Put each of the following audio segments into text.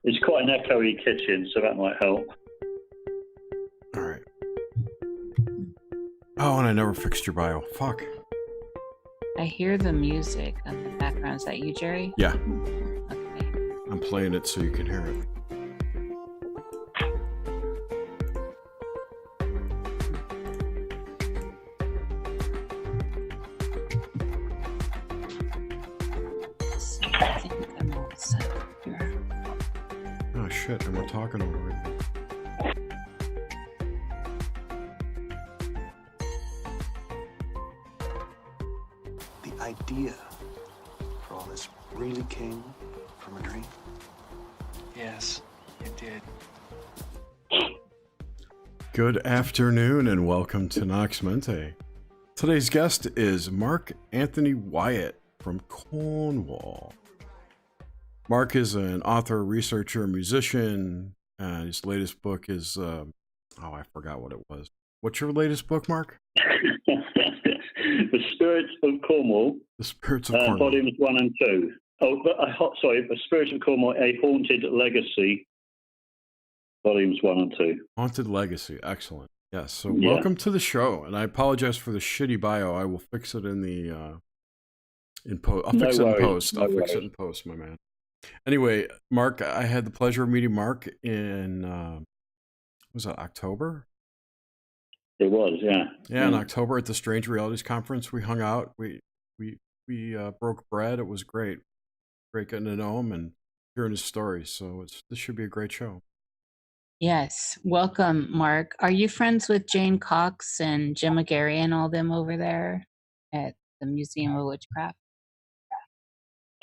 It's quite an echoey kitchen, so that might help. All right. Oh, and I never fixed your bio. Fuck. I hear the music in the background. Is that you, Jerry? Yeah. Okay. I'm playing it so you can hear it. I think I'm all set here. Oh shit, and we're talking over it. The idea for all this really came from a dream? Yes, it did. Good afternoon and welcome to Nox Mente. Today's guest is Mark Anthony Wyatt from Cornwall. Mark is an author, researcher, musician. His latest book is, I forgot what it was. What's your latest book, Mark? The Spirit of Cornwall. The Spirits of Cornwall. Volumes 1 and 2. Oh, but The Spirit of Cornwall, A Haunted Legacy. Volumes 1 and 2. Haunted Legacy. Excellent. Yes. So welcome to the show. And I apologize for the shitty bio. I will fix it in the in post. I'll fix it in post. I'll fix it in post, my man. Anyway, Mark, I had the pleasure of meeting Mark in was that October? It was, yeah. Yeah, in October at the Strange Realities Conference, we hung out. We broke bread. It was great. Great getting to know him and hearing his stories. So this should be a great show. Yes. Welcome, Mark. Are you friends with Jane Cox and Jim McGarry and all them over there at the Museum of Witchcraft?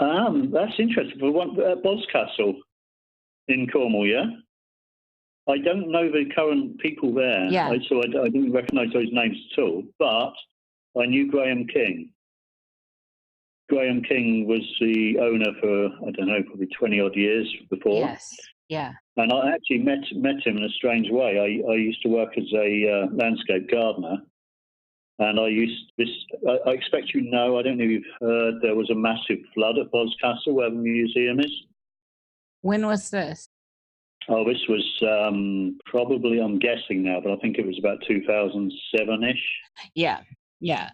That's interesting. For one, Boscastle in Cornwall, yeah? I don't know the current people there, so I didn't recognise those names at all, but I knew Graham King. Graham King was the owner for, I don't know, probably 20-odd years before. Yes, yeah. And I actually met him in a strange way. I used to work as a landscape gardener, and I expect you know, I don't know if you've heard, there was a massive flood at Boscastle where the museum is. When was this? Oh, this was probably, I'm guessing now, but I think it was about 2007-ish. Yeah.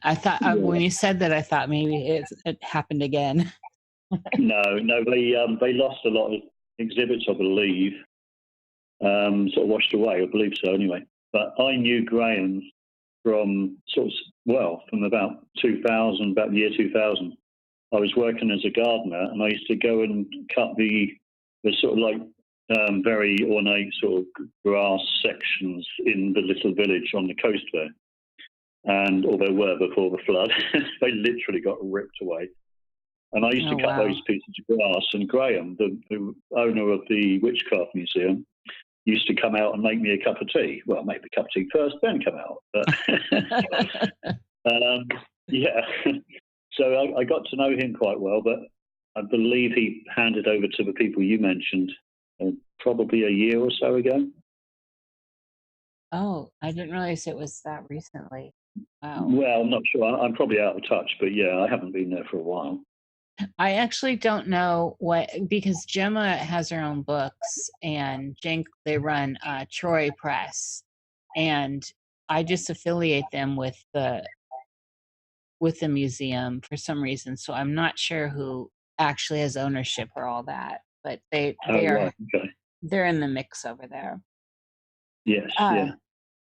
I thought when you said that, I thought maybe it happened again. No, they lost a lot of exhibits, I believe. Sort of washed away, I believe so anyway. But I knew Graham from about 2000, about the year 2000. I was working as a gardener, and I used to go and cut the sort of like very ornate sort of grass sections in the little village on the coast there. And although were before the flood, they literally got ripped away. And I used to cut those pieces of grass. And Graham, the owner of the Witchcraft Museum, used to come out and make me a cup of tea. Well, make the cup of tea first, then come out. But So I got to know him quite well, but I believe he handed over to the people you mentioned probably a year or so ago. Oh, I didn't realize it was that recently. Wow. Well, I'm not sure. I'm probably out of touch, but yeah, I haven't been there for a while. I actually don't know because Gemma has her own books, and they run Troy Press, and I just affiliate them with the museum for some reason. So I'm not sure who actually has ownership or all that, but they're in the mix over there. Yes, yeah.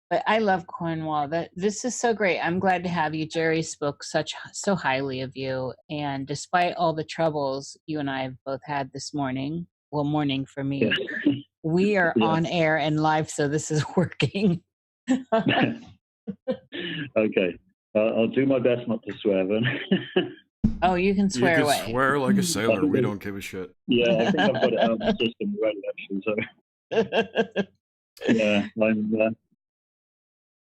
But I love Cornwall. This is so great. I'm glad to have you. Jerry spoke so highly of you, and despite all the troubles you and I have both had this morning, morning for me, we are on air and live, so this is working. Okay, I'll do my best not to swear then. Oh, you can swear away. You can swear like a sailor. We don't give a shit. Yeah, I think I've got it out of the system already, actually. So yeah, I'm.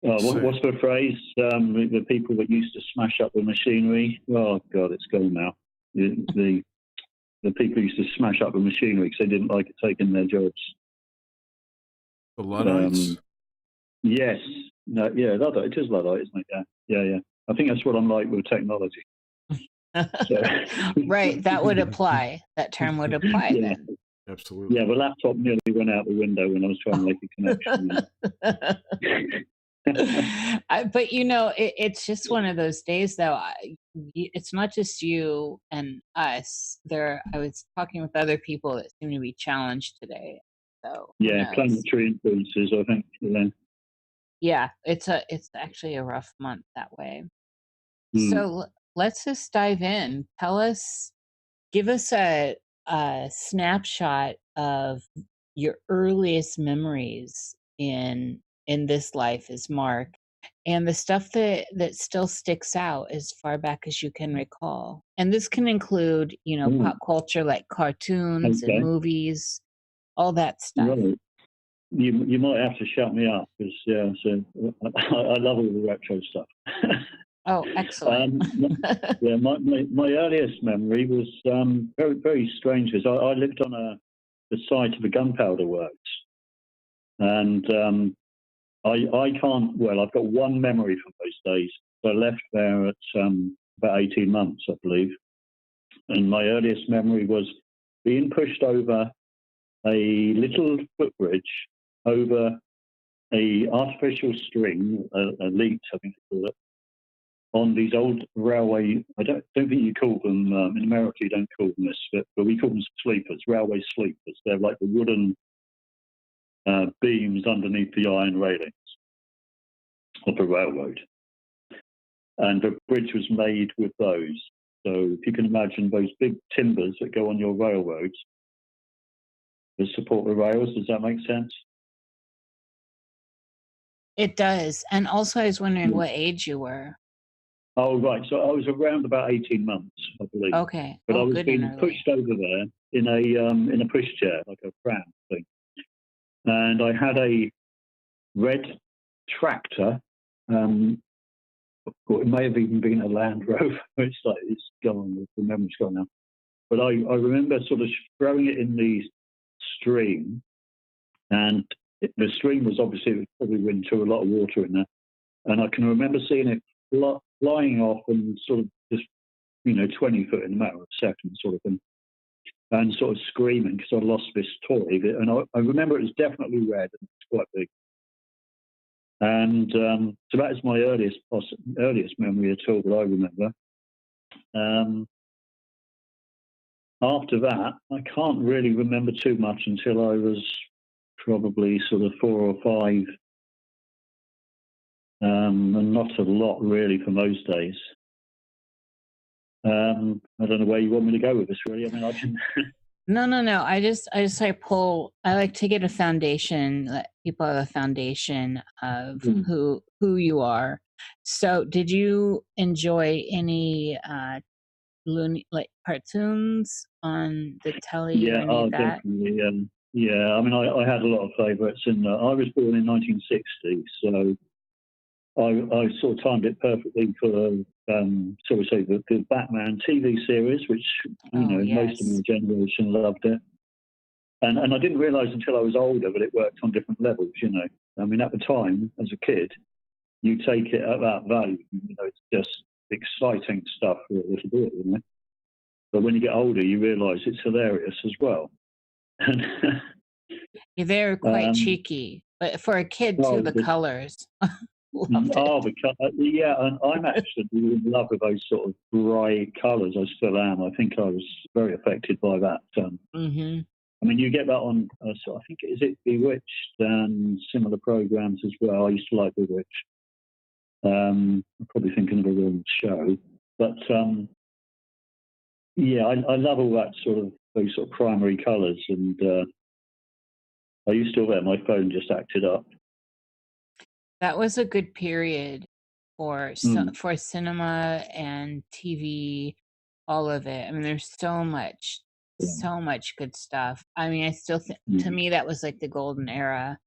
What's the phrase? The people that used to smash up the machinery. Oh God, it's gone now. The people who used to smash up the machinery because they didn't like it taking their jobs. The Luddites. Yes. No. Yeah. Luddite. It is Luddite, isn't it? Yeah. I think that's what I'm like with technology. Right. That would apply. That term would apply then. Absolutely. Yeah, the laptop nearly went out the window when I was trying to make a connection. But it's just one of those days, though. It's not just you and us. I was talking with other people that seem to be challenged today. So who Yeah, knows? planetary influences, I think. Yeah, it's actually a rough month that way. Mm. So let's just dive in. Give us a snapshot of your earliest memories in this life as Mark, and the stuff that still sticks out as far back as you can recall. And this can include, pop culture like cartoons and Okay. movies, all that stuff. Right. You might have to shut me up because I love all the retro stuff. Oh, excellent. Yeah, my earliest memory was very, very strange. Because I lived on the site of a gunpowder works, and I can't. Well, I've got one memory from those days. So I left there at about 18 months, I believe, and my earliest memory was being pushed over a little footbridge over a artificial string, a lead, I think they call it, on these old railway. I don't think you call them in America. You don't call them this, but we call them sleepers, railway sleepers. They're like the wooden beams underneath the iron railings of the railroad, and the bridge was made with those. So if you can imagine those big timbers that go on your railroads to support the rails, does that make sense? It does. And also, I was wondering what age you were. Oh, right. So I was around about 18 months, I believe. Okay. But I was being pushed over there in a pushchair, like a pram thing. And I had a red tractor. Or it may have even been a Land Rover. It's gone. The memory's gone now. But I remember sort of throwing it in the stream, and the stream was obviously probably went through a lot of water in there. And I can remember seeing it flying off and sort of just, 20 foot in a matter of seconds sort of thing, and sort of screaming because I lost this toy. And I remember it was definitely red and it's quite big. And so that is my earliest memory at all that I remember. After that, I can't really remember too much until I was probably sort of 4 or 5. And not a lot really from those days. I don't know where you want me to go with this, really. I mean, I can. No. I just I like to get a foundation. Let people have a foundation of who you are. So, did you enjoy any like cartoons on the telly? Yeah, or any of that? definitely. Yeah, I mean, I had a lot of favourites, and I was born in 1960, so I sort of timed it perfectly for, shall we say, the Batman TV series, which most of my generation loved it. And I didn't realise until I was older that it worked on different levels. I mean, at the time, as a kid, you take it at that value. It's just exciting stuff for a little bit. But when you get older, you realise it's hilarious as well. They're quite cheeky, but for a kid too, the colors. Yeah, and I'm actually in love with those sort of bright colours. I still am. I think I was very affected by that. I mean, you get that on, I think, is it Bewitched and similar programs as well. I used to like Bewitched. I'm probably thinking of a wrong show. But, yeah, I love all that those sort of primary colours. And are you still there? My phone just acted up. That was a good period for cinema and TV, all of it. I mean, there's so much good stuff. I mean, I still think, to me, that was like the golden era.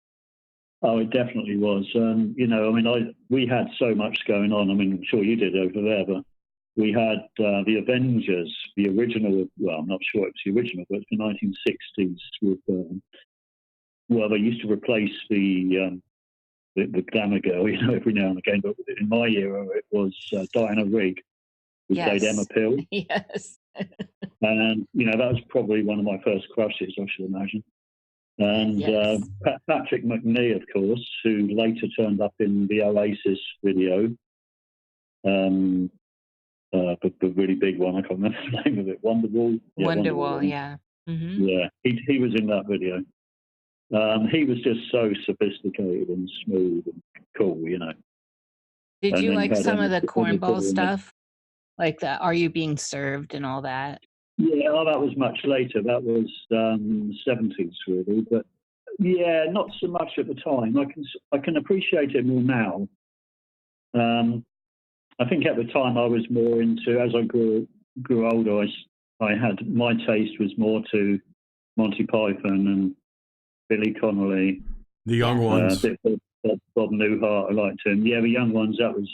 Oh, it definitely was. I mean, we had so much going on. I mean, I'm sure you did over there, but we had the Avengers, the original. Well, I'm not sure it's the original, but it's the 1960s. With they used to replace the glamour girl, every now and again. But in my era, it was Diana Rigg, who played Emma Peel. Yes. And, that was probably one of my first crushes, I should imagine. And Yes. Patrick McNee, of course, who later turned up in the Oasis video, the really big one, I can't remember the name of it, Wonderwall? Yeah, Wonderwall, yeah. Mm-hmm. Yeah, he was in that video. He was just so sophisticated and smooth and cool, Did And you then like had some of the Emma cornball Cornwall. stuff? Like the Are You Being Served and all that? Yeah, that was much later. That was 70s, really. But yeah, not so much at the time. I can appreciate it more now. I think at the time I was more into, as I grew older, I had, my taste was more to Monty Python and Billy Connolly. The young ones. Bob Newhart, I liked him. Yeah, the young ones, that was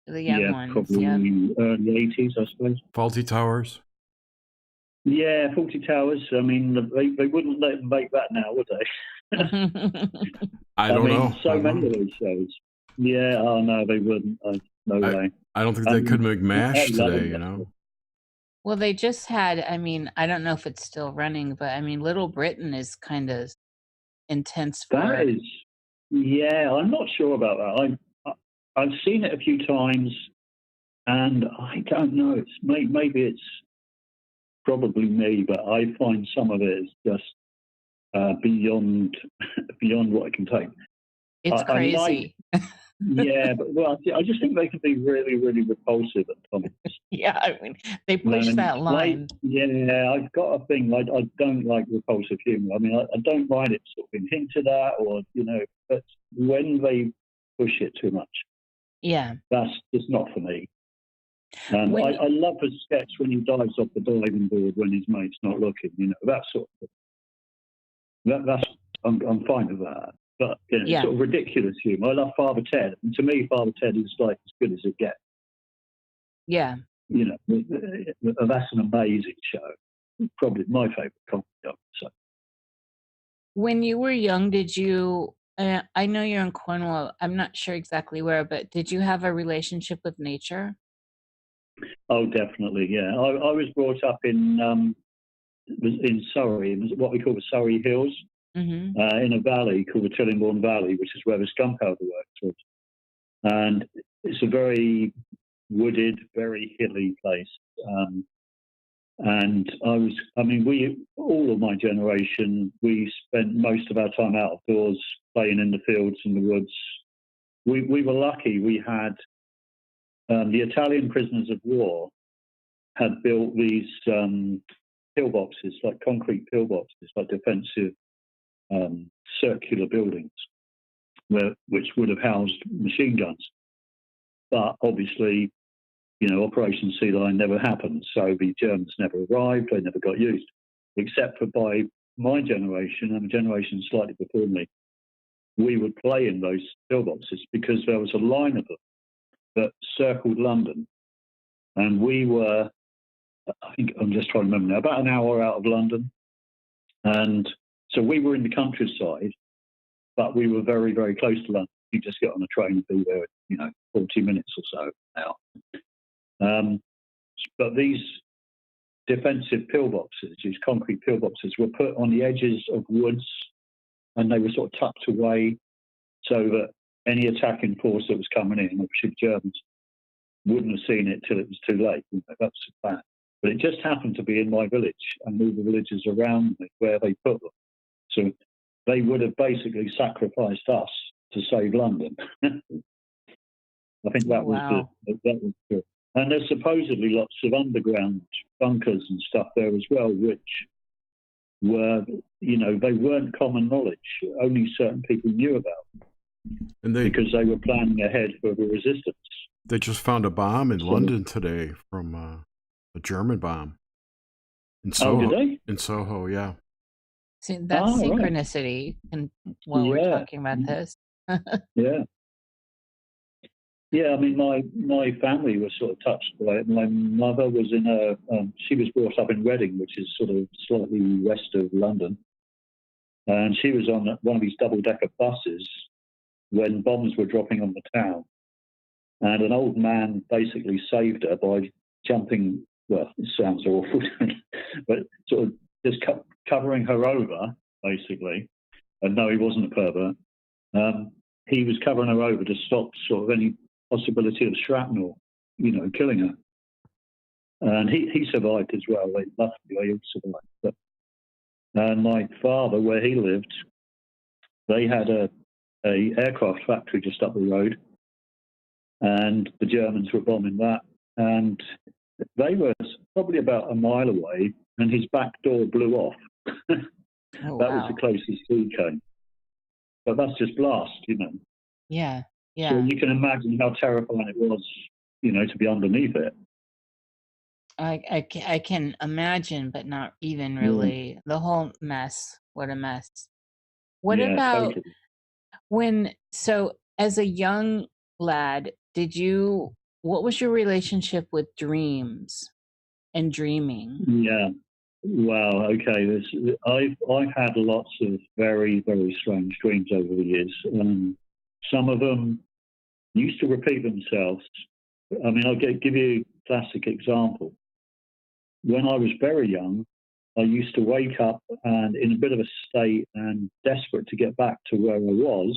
The young ones, probably yeah. early 80s, I suppose. Faulty Towers. Yeah, Faulty Towers. I mean, they wouldn't let them make that now, would they? I don't know. So many of those shows. Yeah, oh no, they wouldn't. No way. I don't think they could make MASH today, Well, they just had, I don't know if it's still running, but Little Britain is kind of intense for That is, yeah, I'm not sure about that. I've seen it a few times, and I don't know. It's maybe it's probably me, but I find some of it is just beyond what I can take. It's crazy. Yeah, but I just think they can be really, really repulsive at times. Yeah, they push that line. I've got a thing. I don't like repulsive humour. I don't mind it sort of being hinted at, or but when they push it too much, yeah, that's just not for me. I love a sketch when he dives off the diving board when his mate's not looking. That sort of thing. That's I'm fine with that. But sort of ridiculous humour. I love Father Ted, and to me, Father Ted is like as good as it gets. Yeah. That's an amazing show. Probably my favourite comedy, I would say. When you were young, did you? I know you're in Cornwall. I'm not sure exactly where, but did you have a relationship with nature? Oh, definitely. Yeah, I was brought up in Surrey. It was what we call the Surrey Hills. Mm-hmm. In a valley called the Tillingbourne Valley, which is where the Gunpowder Works was. And it's a very wooded, very hilly place. And all of my generation, we spent most of our time outdoors, playing in the fields and the woods. We were lucky. We had the Italian prisoners of war had built these pillboxes, like concrete pillboxes, like defensive circular buildings, which would have housed machine guns. But obviously, Operation Sea Lion never happened, so the Germans never arrived, they never got used, except for by my generation and the generation slightly before me. We would play in those pillboxes because there was a line of them that circled London, and we were, I think I'm just trying to remember now, about an hour out of London. And so we were in the countryside, but we were very, very close to London. You just get on a train and be there, 40 minutes or so now. But these defensive pillboxes, these concrete pillboxes, were put on the edges of woods, and they were sort of tucked away so that any attacking force that was coming in, obviously the Germans, wouldn't have seen it till it was too late. That's the fact. But it just happened to be in my village and all the villages around me where they put them. So they would have basically sacrificed us to save London. I think that was good. And there's supposedly lots of underground bunkers and stuff there as well, which were, they weren't common knowledge. Only certain people knew about them because they were planning ahead for the resistance. They just found a bomb in London today from a German bomb. In Soho. Oh, did they? In Soho, yeah. See, that's synchronicity while we're talking about this. Yeah. Yeah, my family was sort of touched by it. My mother was she was brought up in Reading, which is sort of slightly west of London. And she was on one of these double-decker buses when bombs were dropping on the town. And an old man basically saved her by jumping, well, it sounds awful, but sort of just covering her over, basically. And no, he wasn't a pervert. He was covering her over to stop sort of any possibility of shrapnel, killing her. And he survived as well. Luckily, he survived. But, and my father, where he lived, they had a aircraft factory just up the road, and the Germans were bombing that. And they were probably about a mile away, and his back door blew off. Oh, that wow. was the closest he came. But that's just blast, Yeah, yeah. So you can imagine how terrifying it was, to be underneath it. I can imagine, but not even really. The whole mess. What a mess. What Yeah, about totally. so as a young lad, what was your relationship with dreams and dreaming? Yeah. Well, okay. I've had lots of very, very strange dreams over the years. Some of them used to repeat themselves. I mean, I'll give you a classic example. When I was very young, I used to wake up and in a bit of a state and desperate to get back to where I was.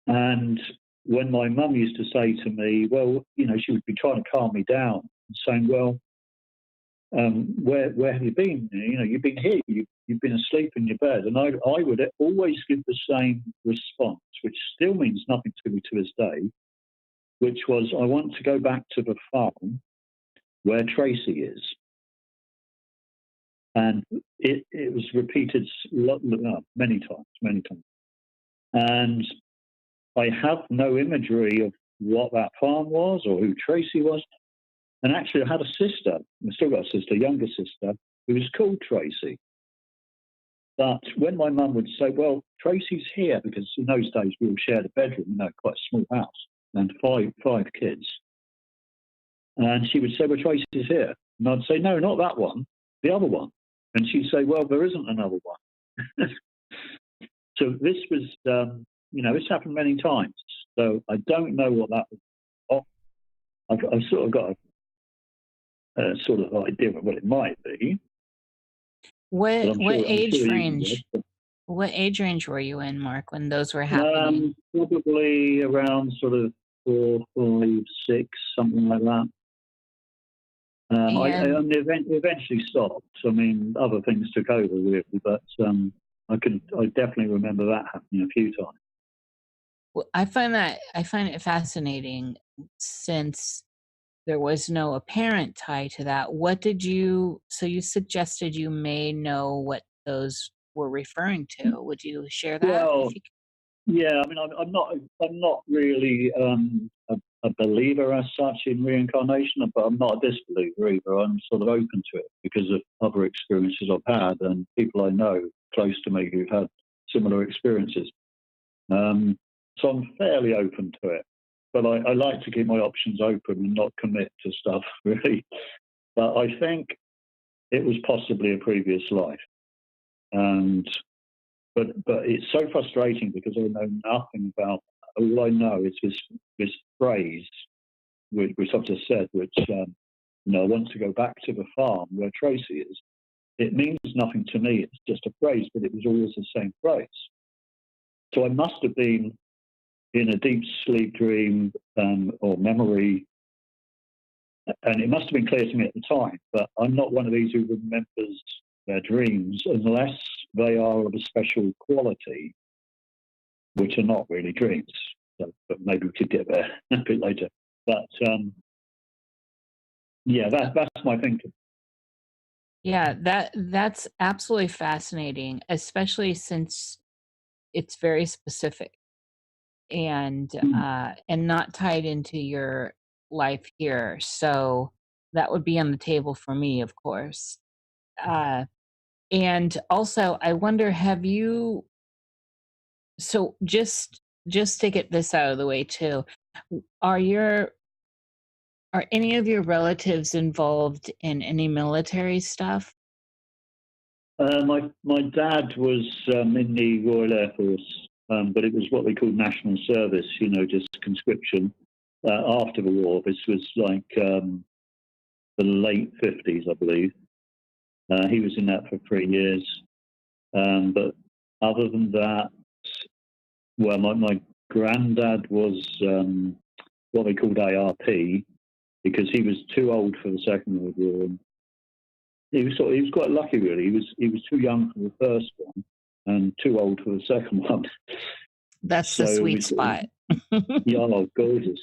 And when my mum used to say to me, well, she would be trying to calm me down and saying, well, where have you been? You've been here. You've been asleep in your bed. And I would always give the same response, which still means nothing to me to this day, which was, I want to go back to the farm where Tracy is. And it was repeated many times. And I have no imagery of what that farm was or who Tracy was. And actually, I had a sister, I still got a sister, younger sister, who was called Tracy. But when my mum would say, well, Tracy's here, because in those days we all shared a bedroom, quite a small house, and five kids. And she would say, well, Tracy's here. And I'd say, no, not that one, the other one. And she'd say, well, there isn't another one. So this was, this happened many times. So I don't know what that was. I've sort of got a sort of idea of what it might be. What age range? What age range were you in, Mark, when those were happening? Probably around sort of 4, 5, 6, something like that. I eventually stopped. I mean, other things took over really, but I definitely remember that happening a few times. Well, I find it fascinating since there was no apparent tie to that. So you suggested you may know what those were referring to. Would you share that? Well, yeah, I mean, I'm not really a believer as such in reincarnation, but I'm not a disbeliever either. I'm sort of open to it because of other experiences I've had and people I know close to me who've had similar experiences. So I'm fairly open to it, but I like to keep my options open and not commit to stuff really. But I think it was possibly a previous life, but it's so frustrating because I know nothing about that. All I know is this phrase, which I've just said, which I want to go back to the farm where Tracy is. It means nothing to me. It's just a phrase, but it was always the same phrase. So I must have been in a deep sleep dream or memory, and it must have been clear to me at the time, but I'm not one of these who remembers their dreams unless they are of a special quality, which are not really dreams. So, but maybe we could get there a bit later. But that's my thinking. Yeah, that's absolutely fascinating, especially since it's very specific and not tied into your life here. So that would be on the table for me, of course. And also, I wonder, so just to get this out of the way too, are any of your relatives involved in any military stuff? My dad was in the Royal Air Force, but it was what they called national service, just conscription after the war. This was like the late 50s, I believe. He was in that for 3 years. But other than that, well, my granddad was what they called ARP because he was too old for the Second World War. And he was quite lucky, really. He was too young for the first one and too old for the second one. That's the sweet spot. Yeah, oh, gorgeous.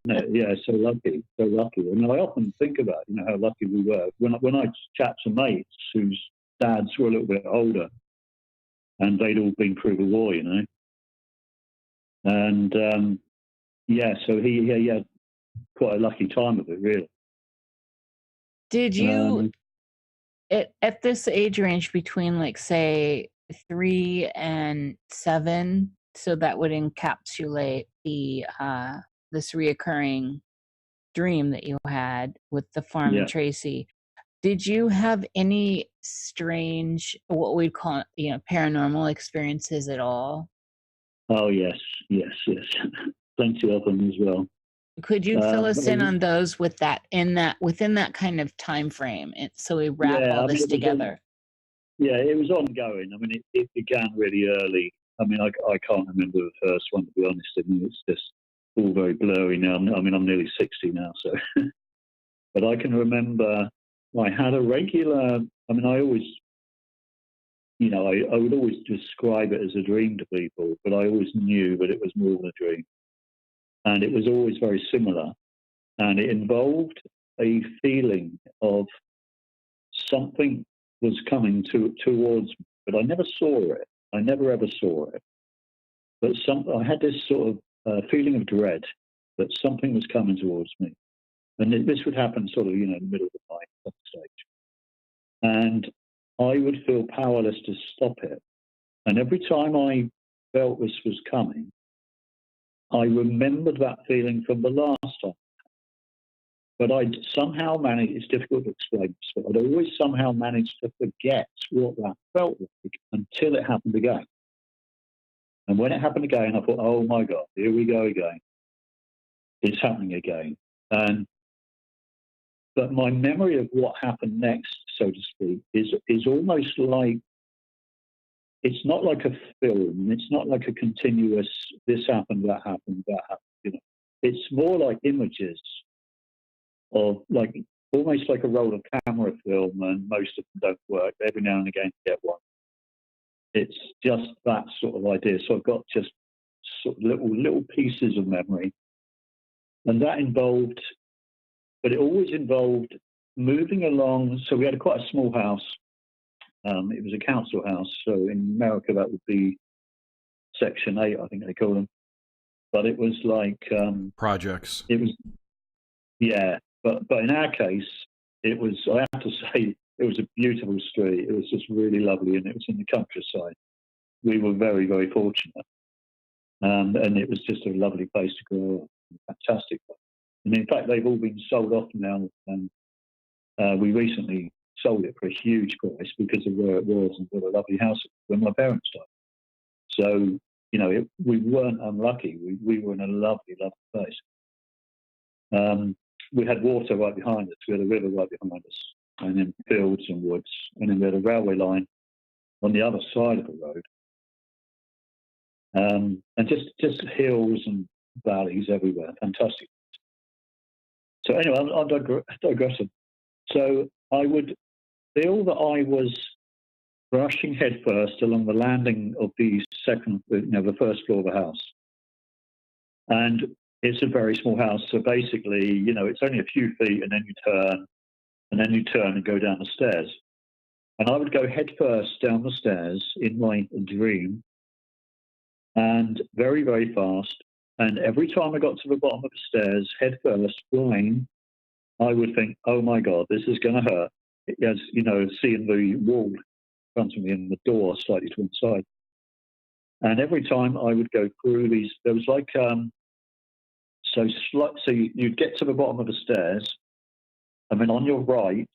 Yeah, so lucky. And I often think about, how lucky we were. When I chat to mates whose dads were a little bit older, and they'd all been through the war, and so he had quite a lucky time of it, really. Did you, at this age range between, like, say, 3 and 7, so that would encapsulate the this reoccurring dream that you had with the farm and Tracy. Did you have any strange, what we'd call, paranormal experiences at all? Oh, yes. Plenty of them as well. Could you fill us in on those within that kind of time frame, so we wrap all this together? It was ongoing. I mean, it began really early. I mean, I can't remember the first one, to be honest. I mean, it's just all very blurry now. I mean, I'm nearly 60 now, so. But I can remember I had a regular, I mean, I always, I would always describe it as a dream to people, but I always knew that it was more than a dream. And it was always very similar. And it involved a feeling of something was coming towards me, but I never saw it. I never ever saw it. But I had this sort of feeling of dread that something was coming towards me. And this would happen sort of, in the middle of the night at some stage. And I would feel powerless to stop it. And every time I felt this was coming, I remembered that feeling from the last time. But I'd somehow managed, it's difficult to explain, but I'd always somehow managed to forget what that felt like until it happened again. And when it happened again, I thought, oh my God, here we go again. It's happening again. But my memory of what happened next, so to speak, is almost like, it's not like a film. It's not like a continuous, this happened, that happened, that happened. It's more like images of, like, almost like a roll of camera film, and most of them don't work. Every now and again you get one. It's just that sort of idea. So I've got just sort of little pieces of memory. And that involved, but it always involved moving along. So we had quite a small house. It was a council house. So in America, that would be Section 8, I think they call them. But it was like... projects. It was, yeah. But in our case, it was, I have to say, it was a beautiful street. It was just really lovely, and it was in the countryside. We were very, very fortunate. And it was just a lovely place to grow up. Fantastic place. And in fact, they've all been sold off now. And we recently sold it for a huge price because of where it was and what a lovely house when my parents died. So, we weren't unlucky. We were in a lovely, lovely place. We had water right behind us. We had a river right behind us, and then fields and woods. And then we had a railway line on the other side of the road. And just hills and valleys everywhere. Fantastic. So anyway, I'm digressing. So I would feel that I was rushing headfirst along the landing of the the first floor of the house. And it's a very small house. So basically, it's only a few feet, and then you turn and go down the stairs. And I would go headfirst down the stairs in my dream, and very, very fast. And every time I got to the bottom of the stairs, headfirst, flying, I would think, oh my God, this is going to hurt. As seeing the wall in front of me and the door slightly to one side. And every time I would go through these, there was like, so you'd get to the bottom of the stairs, and then on your right,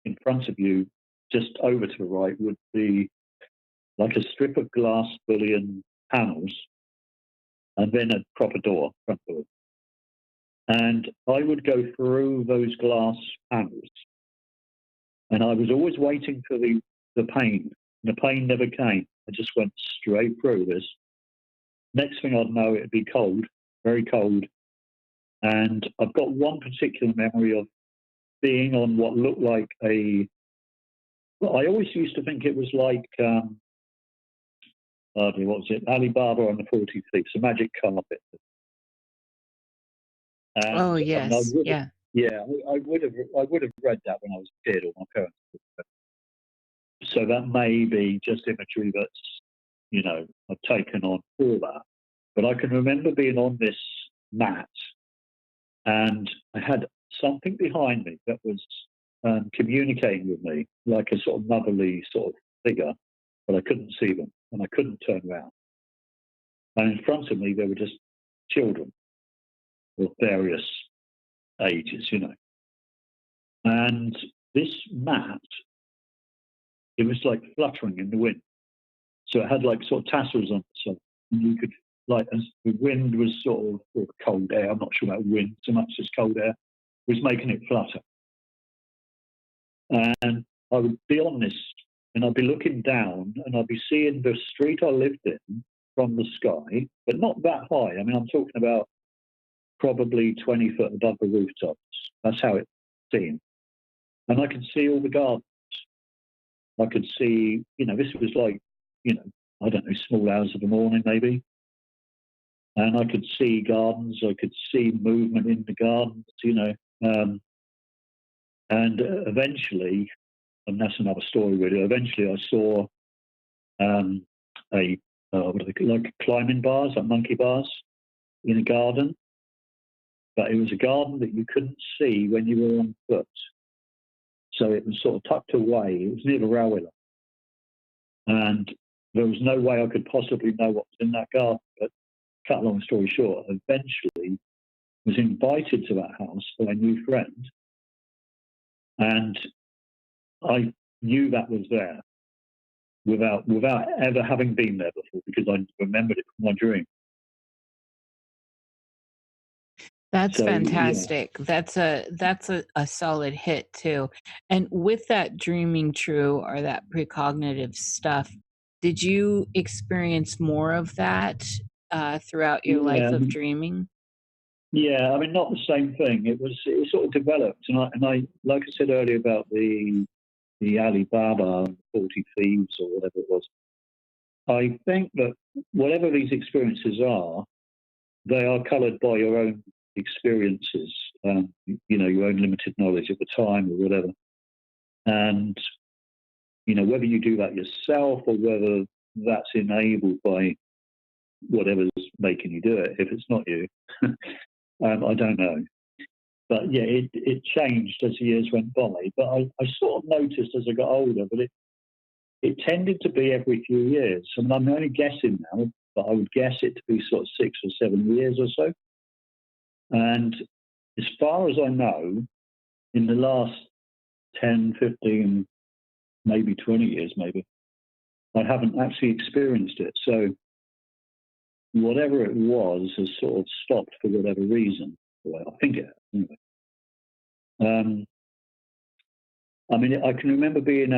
in front of you, just over to the right, would be like a strip of glass bullion panels, and then a proper door, front door. And I would go through those glass panels, And I was always waiting for the pain. The pain never came. I just went straight through this. Next thing I'd know, it'd be cold, very cold. And I've got one particular memory of being on what looked like well, I always used to think it was like, what was it? Alibaba on the 40 Thieves, a magic carpet. And, Oh, yes. Yeah. Yeah, I would have read that when I was a kid, or my parents would have read. So that may be just imagery that's, I've taken on for that. But I can remember being on this mat, and I had something behind me that was communicating with me, like a sort of motherly sort of figure, but I couldn't see them, and I couldn't turn around. And in front of me, there were just children of various ages, And this mat, it was like fluttering in the wind. So it had like sort of tassels on it. So you could, like, as the wind was sort of, or cold air, I'm not sure about wind so much as cold air, was making it flutter. And I would be on this, and I'd be looking down, and I'd be seeing the street I lived in from the sky, but not that high. I mean, I'm talking about probably 20 foot above the rooftops. That's how it seemed. And I could see all the gardens. I could see, this was like, I don't know, small hours of the morning maybe. And I could see gardens. I could see movement in the gardens, and eventually, and that's another story really, eventually I saw like climbing bars, like monkey bars in a garden. But it was a garden that you couldn't see when you were on foot. So it was sort of tucked away. It was near the railway line. And there was no way I could possibly know what was in that garden. But cut a long story short, eventually was invited to that house by a new friend. And I knew that was there without ever having been there before, because I remembered it from my dream. That's So, fantastic. That's a solid hit too. And with that dreaming true, or that precognitive stuff, did you experience more of that throughout your life of dreaming? Yeah, I mean, not the same thing. It sort of developed, and I like I said earlier about the Alibaba 40 Thieves or whatever it was. I think that whatever these experiences are, they are coloured by your own experiences, your own limited knowledge at the time or whatever. And, whether you do that yourself or whether that's enabled by whatever's making you do it, if it's not you, I don't know. But yeah, it changed as the years went by. But I sort of noticed as I got older that it tended to be every few years. I mean, I'm only guessing now, but I would guess it to be sort of 6 or 7 years or so. And as far as I know, in the last 10, 15, maybe 20 years, maybe, I haven't actually experienced it. So whatever it was has sort of stopped for whatever reason. Well, I think it has, anyway. I mean, I can remember being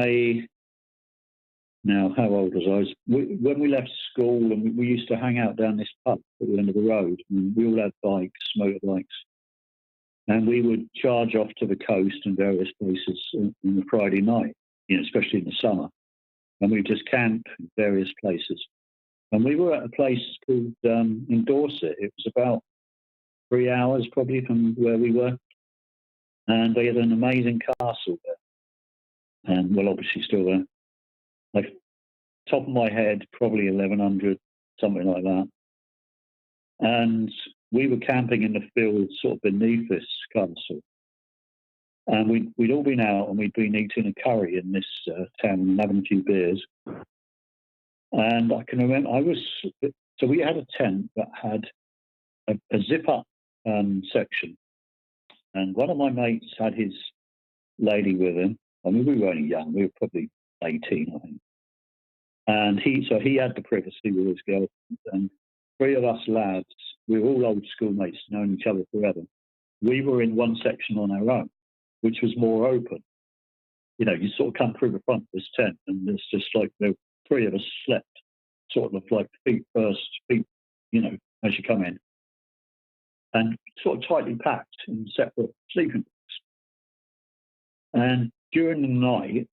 now, how old was I? When we left school, and we used to hang out down this pub at the end of the road. And we all had bikes, motorbikes. And we would charge off to the coast and various places on the Friday night, especially in the summer. And we'd just camp in various places. And we were at a place called in Dorset. It was about 3 hours probably from where we were. And they had an amazing castle there. And, well, obviously still there. Like, top of my head, probably 1100, something like that. And we were camping in the fields sort of beneath this castle. And we'd all been out, and we'd been eating a curry in this town and having a few beers. And I can remember so we had a tent that had a zip-up section. And one of my mates had his lady with him. I mean, we were only young. We were probably 18, I think. And he had the privacy with his girlfriend. And 3 of us lads, we were all old schoolmates, known each other forever. We were in one section on our own, which was more open. you sort of come through the front of this tent, and it's just like the three of us slept, sort of like feet first, as you come in, and sort of tightly packed in separate sleeping bags. And during the night,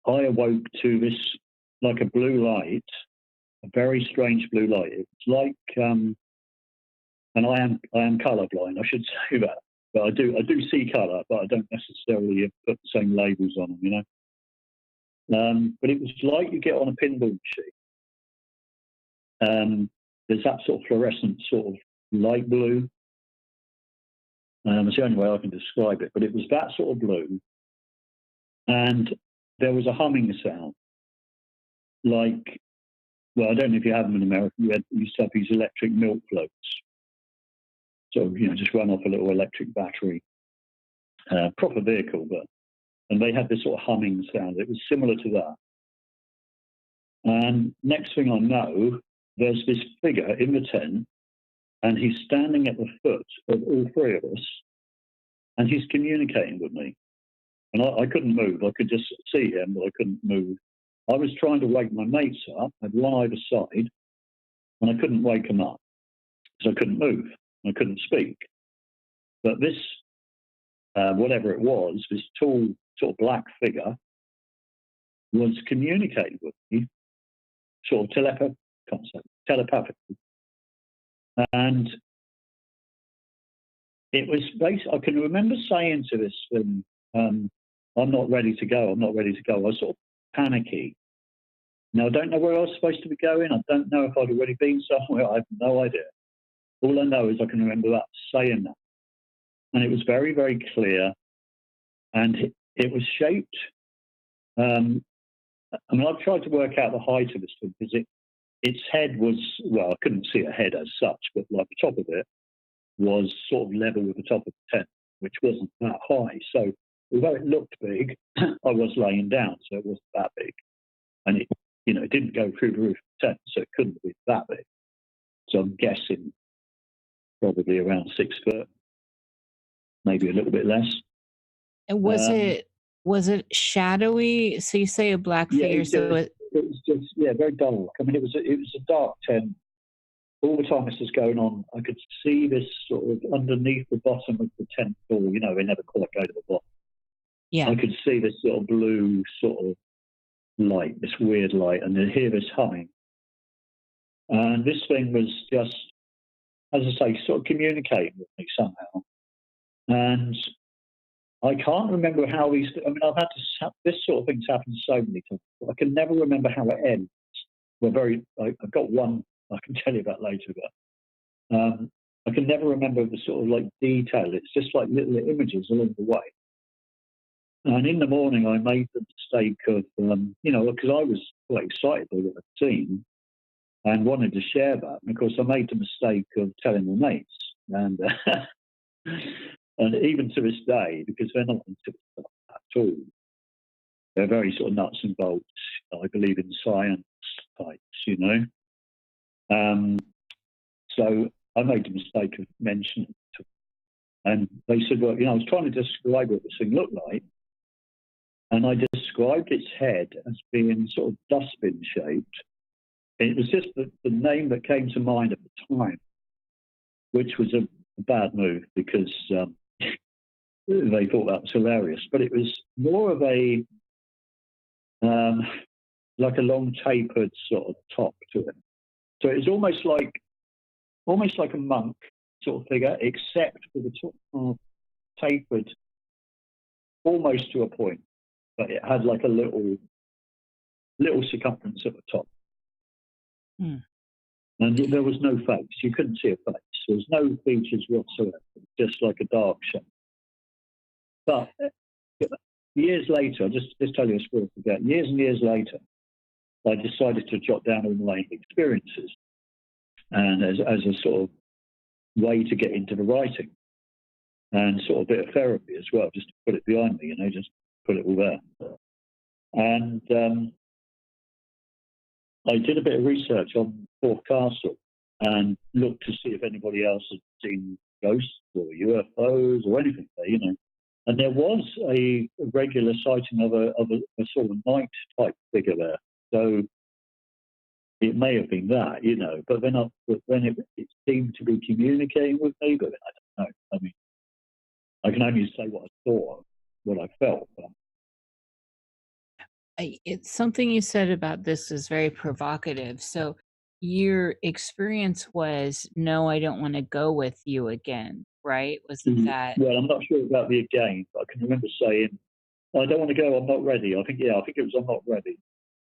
I awoke to this, like a blue light, a very strange blue light. It's like, and I am colourblind, I should say that. But I do see colour, but I don't necessarily put the same labels on them, But it was like you get on a pinball machine. There's that sort of fluorescent sort of light blue. It's the only way I can describe it. But it was that sort of blue. And there was a humming sound. Like, well, I don't know if you have them in America. You used to have these electric milk floats. So, just run off a little electric battery. Proper vehicle, and they had this sort of humming sound. It was similar to that. And next thing I know, there's this figure in the tent, and he's standing at the foot of all three of us, and he's communicating with me. And I couldn't move. I could just see him, but I couldn't move. I was trying to wake my mates up. I'd one either side, and I couldn't wake them up because I couldn't move. I couldn't speak. But this, whatever it was, this tall, sort of black figure was communicating with me, sort of telepathically. And it was basically, I can remember saying to this thing, I'm not ready to go. I'm not ready to go. I was sort of panicky. Now, I don't know where I was supposed to be going. I don't know if I'd already been somewhere. I have no idea. All I know is I can remember that, saying that. And it was very, very clear. And it was shaped. I've tried to work out the height of this thing because its head was, well, I couldn't see a head as such, but like the top of it was sort of level with the top of the tent, which wasn't that high. So although it looked big, I was laying down, so it wasn't that big. And it didn't go through the roof of the tent, so it couldn't be that big. So I'm guessing probably around 6 foot, maybe a little bit less. And was it shadowy? So you say a black figure. It was just very dark. I mean, it was a dark tent. All the time this was going on, I could see this sort of underneath the bottom of the tent door. They never quite go to the bottom. Yeah. I could see this sort of blue sort of light, this weird light, and then hear this humming. And this thing was just, as I say, sort of communicating with me somehow. And I can't remember how these. I mean, I've had this sort of thing's happened so many times. I can never remember how it ends. I've got one I can tell you about later, but I can never remember the sort of like detail. It's just like little images along the way. And in the morning, I made the mistake of, because I was quite excited by what I'd seen and wanted to share that. And of course, I made the mistake of telling my mates, and and even to this day, because they're not into stuff at all, they're very sort of nuts and bolts. I believe in science types, So I made the mistake of mentioning it to them. And they said, well, I was trying to describe what this thing looked like. And I described its head as being sort of dustbin shaped. It was just the name that came to mind at the time, which was a bad move because they thought that was hilarious. But it was more of a, like a long tapered sort of top to it. So it was almost like a monk sort of figure, except for the top tapered almost to a point, but it had like a little circumference at the top. And there was no face. You couldn't see a face. There was no features whatsoever, just like a dark shape. But years later, just tell you a story to forget. Years and years later, I decided to jot down all my experiences, and as a sort of way to get into the writing, and sort of a bit of therapy as well, just to put it behind me, just put it all there. And I did a bit of research on Forth Castle and looked to see if anybody else had seen ghosts or UFOs or anything there, And there was a regular sighting of a sort of knight type figure there. So it may have been that, you know. But then it seemed to be communicating with me, but I don't know. I mean, I can only say what I saw, what I felt. But It's something you said about this is very provocative. So your experience was, no, I don't want to go with you again, right? Wasn't that? Well, I'm not sure about the again, but I can remember saying, I don't want to go, I'm not ready. I think it was I'm not ready.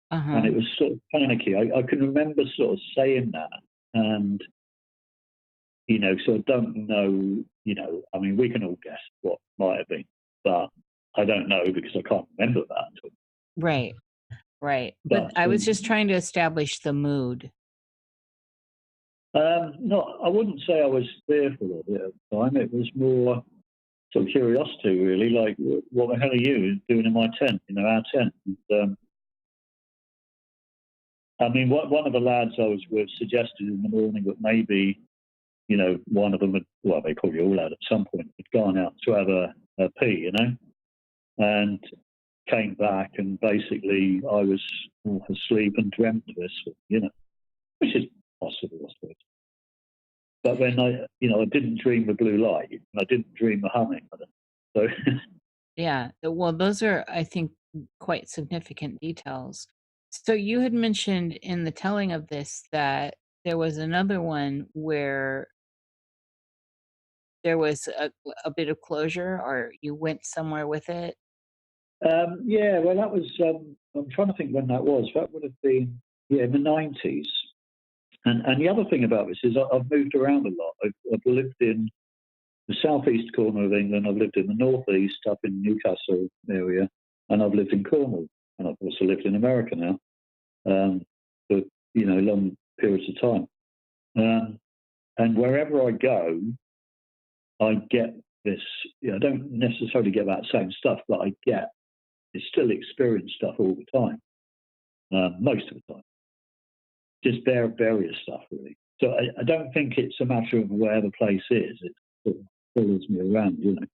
And it was sort of panicky. I can remember sort of saying that. And, you know, so I don't know, you know, I mean, we can all guess what might have been, but I don't know because I can't remember that at all. Right. But I was just trying to establish the mood. No, I wouldn't say I was fearful of it at the time. It was more sort of curiosity, really, like, what the hell are you doing in my tent, you know, our tent? And, I mean, one of the lads I was with suggested in the morning that maybe, you know, one of them had, well, they probably all had at some point, had gone out to have a pee, you know, and came back, and basically I was asleep and dreamt this, you know, which is possible, I suppose. But then I didn't dream the blue light, and I didn't dream the humming. So Yeah. Well, those are, I think, quite significant details. So you had mentioned in the telling of this that there was another one where there was a bit of closure, or you went somewhere with it. yeah, well, that was. I'm trying to think when that was. That would have been in the 90s. And the other thing about this is I've moved around a lot. I've lived in the southeast corner of England. I've lived in the northeast, up in Newcastle area, and I've lived in Cornwall, and I've also lived in America now, for long periods of time. And wherever I go, I get this. I don't necessarily get that same stuff, but I still experience stuff all the time, most of the time. Just various stuff, really. So I don't think it's a matter of where the place is. It sort of follows me around, you know.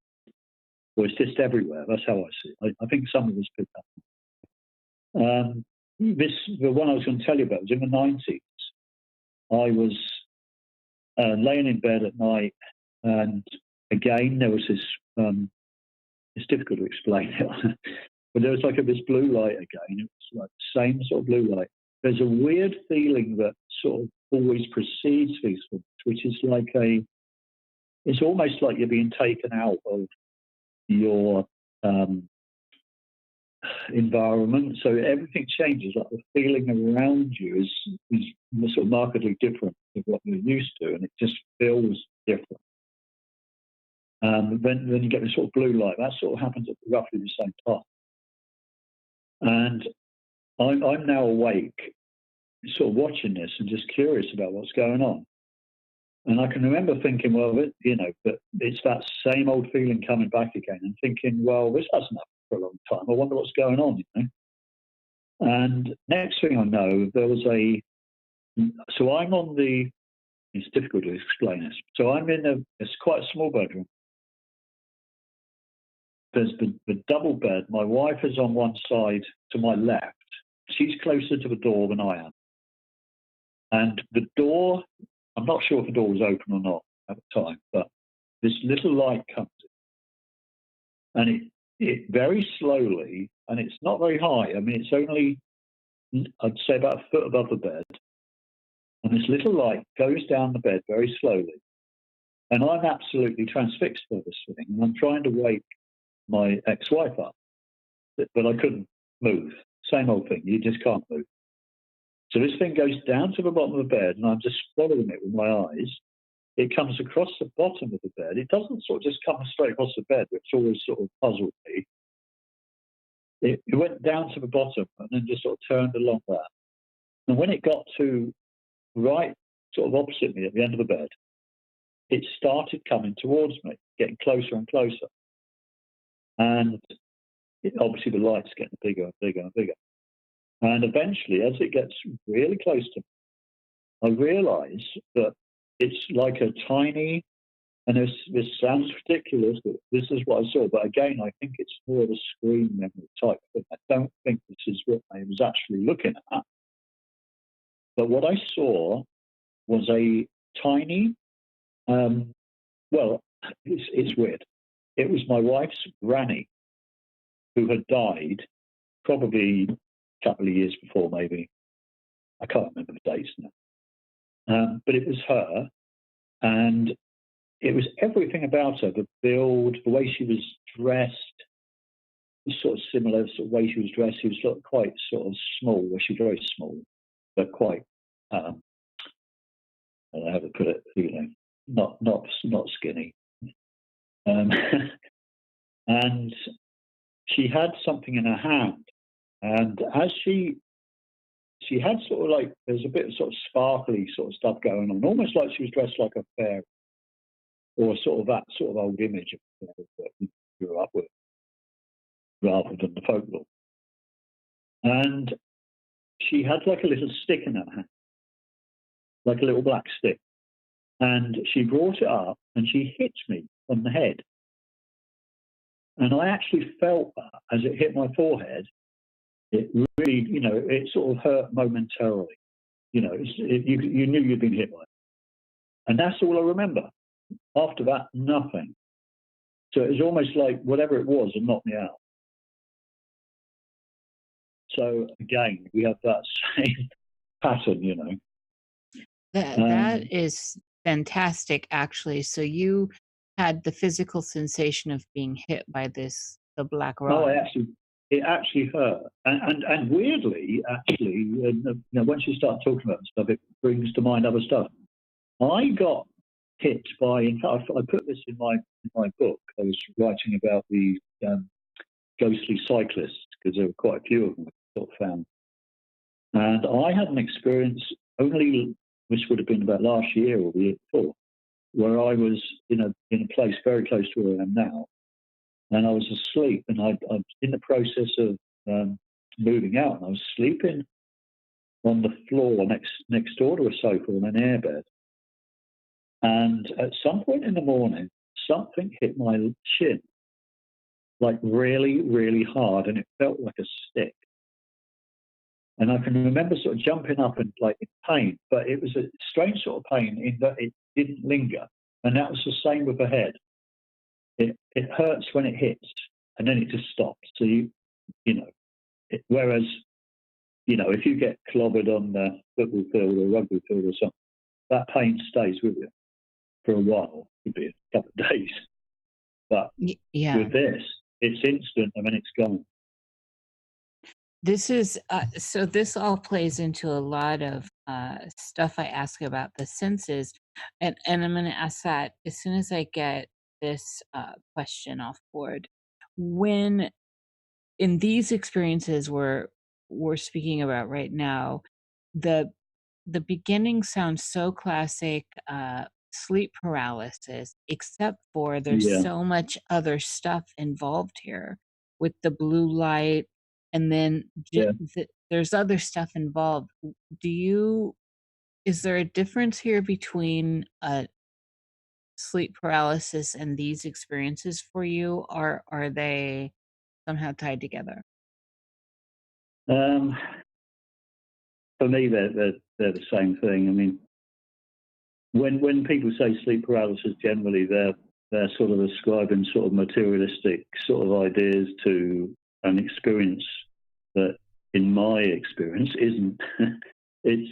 Or it's just everywhere. That's how I see it. I think some of us pick up. The one I was going to tell you about was in the 90s. I was laying in bed at night, and again there was this. It's difficult to explain it, but there was like this blue light again. It was like the same sort of blue light. There's a weird feeling that sort of always precedes these things, which is like it's almost like you're being taken out of your environment. So everything changes. Like the feeling around you is sort of markedly different to what you're used to, and it just feels different. Then you get this sort of blue light. That sort of happens at roughly the same time. And I'm now awake, sort of watching this and just curious about what's going on. And I can remember thinking, well, but it's that same old feeling coming back again, and thinking, well, this hasn't happened for a long time. I wonder what's going on, you know. And next thing I know, there was so I'm on it's difficult to explain this. So I'm it's quite a small bedroom. There's the double bed. My wife is on one side to my left. She's closer to the door than I am. And the door, I'm not sure if the door was open or not at the time, but this little light comes in. And it very slowly, and it's not very high. I mean, it's only, I'd say, about a foot above the bed. And this little light goes down the bed very slowly. And I'm absolutely transfixed by this thing. And I'm trying to wake my ex-wife up, but I couldn't move. Same old thing, you just can't move. So this thing goes down to the bottom of the bed, and I'm just following it with my eyes. It comes across the bottom of the bed. It doesn't sort of just come straight across the bed, which always sort of puzzled me. It went down to the bottom and then just sort of turned along that. And when it got to right sort of opposite me at the end of the bed, it started coming towards me, getting closer and closer. And obviously the light's getting bigger and bigger and bigger. And eventually, as it gets really close to me, I realise that it's like a tiny And this sounds ridiculous, but this is what I saw. But again, I think it's more of a screen memory type thing. I don't think this is what I was actually looking at. But what I saw was a tiny, well, it's weird. It was my wife's granny who had died probably a couple of years before, maybe. I can't remember the dates now. But it was her, and it was everything about her, the build, the way she was dressed, sort of similar sort of way she was dressed. She was quite sort of small, well, she was very small, but quite, I don't know how to put it, not skinny. And she had something in her hand, and as she had sort of like, there's a bit of sort of sparkly sort of stuff going on, almost like she was dressed like a fairy, or sort of that sort of old image of that we grew up with, rather than the folklore. And she had like a little stick in her hand, like a little black stick, and she brought it up and she hit me on the head. And I actually felt that as it hit my forehead. It really, it sort of hurt momentarily. You knew you'd been hit by it. And that's all I remember. After that, nothing. So it was almost like whatever it was had knocked me out. So again, we have that same pattern, That is fantastic, actually. So you had the physical sensation of being hit by the black rod. Oh, it actually hurt, and weirdly, actually, once you start talking about stuff, it brings to mind other stuff. I got hit by. In fact, I put this in my book. I was writing about the ghostly cyclists, because there were quite a few of them I sort of found, and I had an experience only. This would have been about last year or the year before, where I was in a place very close to where I am now, and I was asleep, and I was in the process of moving out, and I was sleeping on the floor next door to a sofa on an airbed. And at some point in the morning, something hit my shin, like really, really hard, and it felt like a stick. And I can remember sort of jumping up and like in pain, but it was a strange sort of pain in that it didn't linger. And that was the same with the head. It hurts when it hits, and then it just stops. So whereas, if you get clobbered on the football field or rugby field or something, that pain stays with you for a while. It could be a couple of days. But with this, it's instant, and then it's gone. This is so this all plays into a lot of stuff I ask about the senses, and I'm going to ask that as soon as I get this question off board. When in these experiences we're speaking about right now, the beginning sounds so classic sleep paralysis, except for there's so much other stuff involved here with the blue light, and then there's other stuff involved. Is there a difference here between sleep paralysis and these experiences for you, or are they somehow tied together? For me, they're the same thing. I mean, when people say sleep paralysis, generally they're sort of ascribing sort of materialistic sort of ideas to an experience that, in my experience, isn't. It's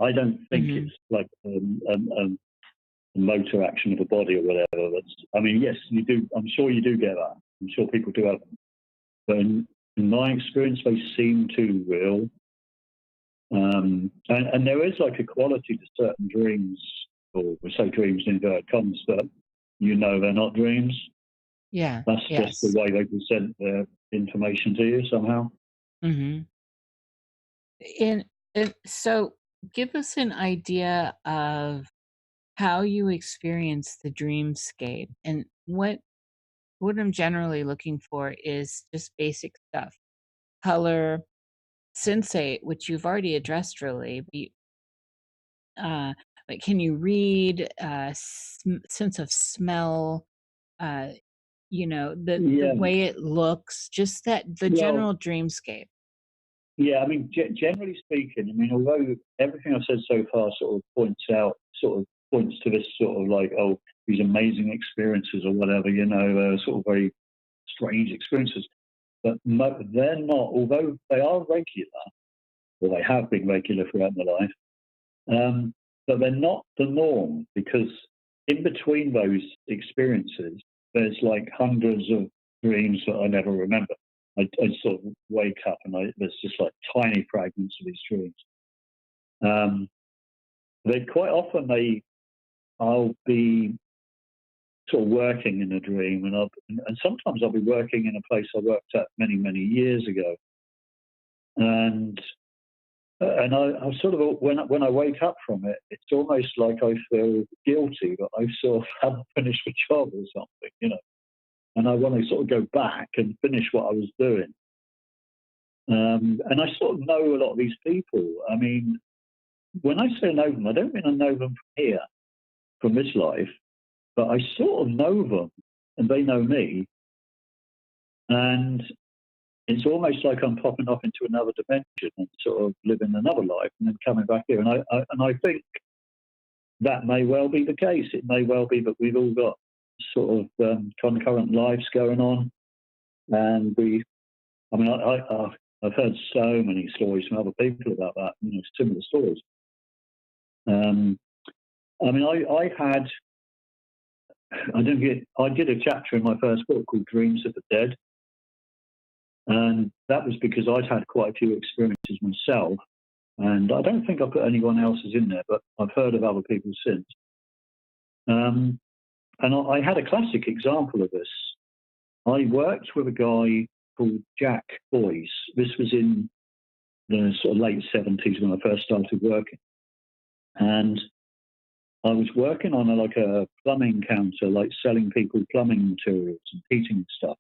I don't think it's like a motor action of the body or whatever. Yes, you do. I'm sure you do get that. I'm sure people do have them. But in my experience, they seem too real. And there is like a quality to certain dreams, or we say dreams in inverted commas, but they're not dreams. Yeah. That's just the way they present their information to you somehow. Mm-hmm. And so give us an idea of how you experience the dreamscape. And what I'm generally looking for is just basic stuff. Color, sensate, which you've already addressed really, Like, can you read, sense of smell, you know, the Yeah. way it looks, just that the Well, general dreamscape. yeah, I mean, generally speaking, I mean, although everything I've said so far sort of points to this sort of like, oh, these amazing experiences or whatever, you know, sort of very strange experiences. But they're not, although they are regular, or they have been regular throughout my life, but they're not the norm, because in between those experiences, there's like hundreds of dreams that I never remember. I sort of wake up and there's just like tiny fragments of these dreams. They quite often I'll be sort of working in a dream, and sometimes I'll be working in a place I worked at many years ago, and I sort of, when I wake up from it, it's almost like I feel guilty that I sort of haven't finished the job or something, you know, and I want to sort of go back and finish what I was doing. And I sort of know a lot of these people. I mean, when I say know them, I don't mean I know them from here, from this life, but I sort of know them and they know me. And it's almost like I'm popping off into another dimension and sort of living another life and then coming back here. And I think that may well be the case. It may well be that we've all got sort of concurrent lives going on. And I've heard so many stories from other people about that, you know, similar stories. I did a chapter in my first book called Dreams of the Dead. And that was because I'd had quite a few experiences myself. And I don't think I put anyone else's in there, but I've heard of other people since. And I had a classic example of this. I worked with a guy called Jack Boyce. This was in the sort of late 70s when I first started working. And I was working on a plumbing counter, like selling people plumbing materials and heating and stuff.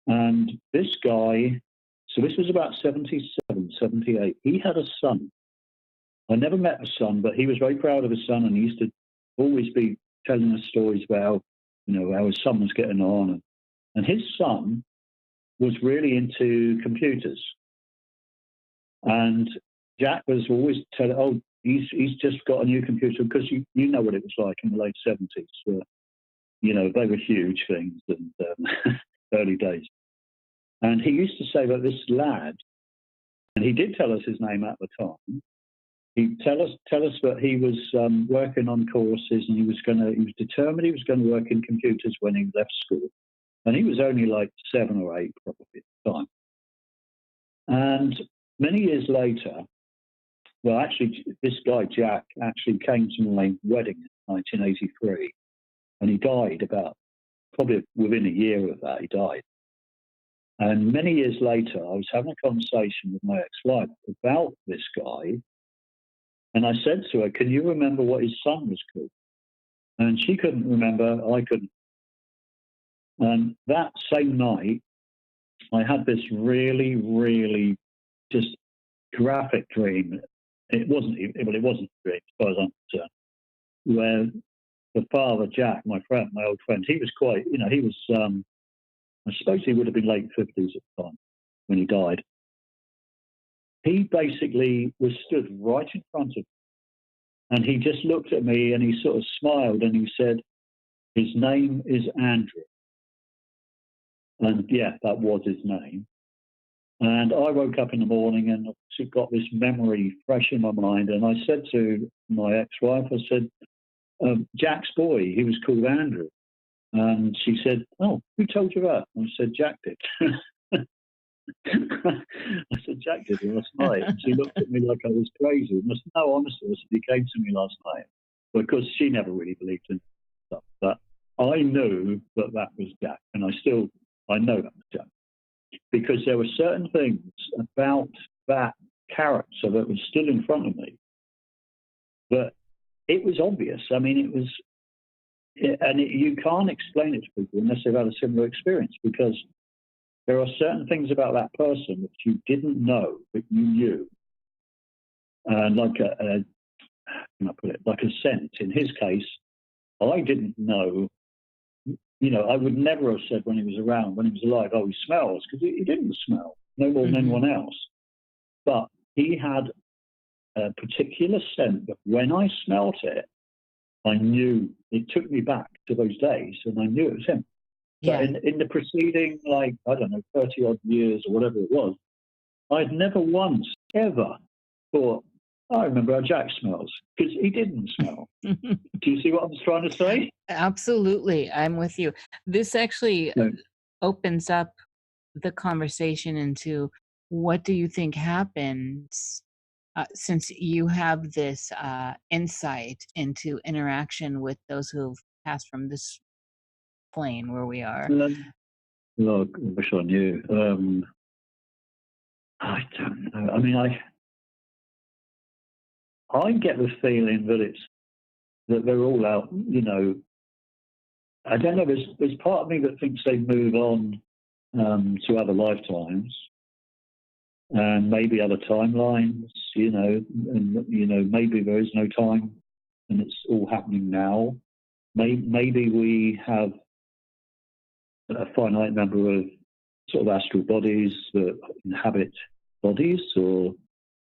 And this guy, so this was about 77, 78, he had a son. I never met the son, but he was very proud of his son, and he used to always be telling us stories about, you know, how his son was getting on. And his son was really into computers. And Jack was always telling, oh, he's just got a new computer, because you know what it was like in the late 70s. You know, they were huge things and early days. And he used to say that this lad, and he did tell us his name at the time, he'd tell us that he was working on courses, and he was determined he was going to work in computers when he left school. And he was only like 7 or 8 probably at the time. And many years later, well, actually, this guy, Jack, actually came to my wedding in 1983, and he died probably within a year of that, he died. And many years later, I was having a conversation with my ex-wife about this guy, and I said to her, can you remember what his son was called? And she couldn't remember, I couldn't. And that same night, I had this really, really just graphic dream. It wasn't a dream, as far as I'm concerned, where the father, Jack, my old friend, he was quite, you know, he was, I suppose he would have been late 50s at the time when he died. He basically was stood right in front of me, and he just looked at me and he sort of smiled and he said, his name is Andrew. And yeah, that was his name. And I woke up in the morning and got this memory fresh in my mind. And I said to my ex-wife, I said, Jack's boy, he was called Andrew. And she said, oh, who told you that? And I said, Jack did. I said, Jack did last night. And she looked at me like I was crazy. And I said, no, honestly, I said, he came to me last night. Because she never really believed in stuff. But I knew that was Jack. And I know that was Jack. Because there were certain things about that character that was still in front of me. But it was obvious. I mean, it was, you can't explain it to people unless they've had a similar experience, because there are certain things about that person that you didn't know, but you knew. Like can I put it? Like a scent. In his case, I didn't know. I would never have said when he was around, when he was alive, oh, he smells, because he didn't smell, no more than anyone else. But he had a particular scent that when I smelt it, I knew. It took me back to those days, and I knew it was him. Yeah. But in the preceding, 30-odd years or whatever it was, I'd never once, ever thought, I remember how Jack smells, because he didn't smell. Do you see what I'm trying to say? Absolutely. I'm with you. This actually opens up the conversation into what do you think happens since you have this insight into interaction with those who've passed from this plane where we are. Look, I wish I knew. I don't know. I mean, I get the feeling that they're all out. I don't know. There's part of me that thinks they move on to other lifetimes and maybe other timelines. And maybe there is no time and it's all happening now. Maybe we have a finite number of sort of astral bodies that inhabit bodies, or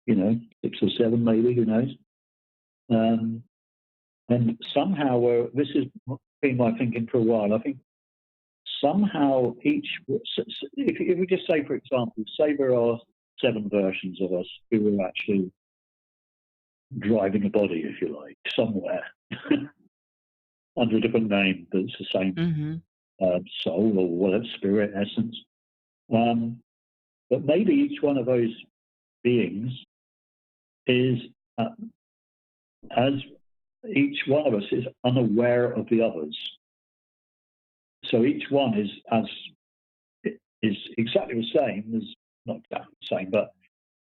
6 or 7, maybe, who knows? And somehow, this has been my thinking for a while. I think somehow if we just say, for example, say there are 7 versions of us who are actually driving a body, if you like, somewhere under a different name, but it's the same soul or whatever, spirit, essence. But maybe each one of those beings is, as each one of us is unaware of the others. So each one is exactly the same, as not exactly the same, but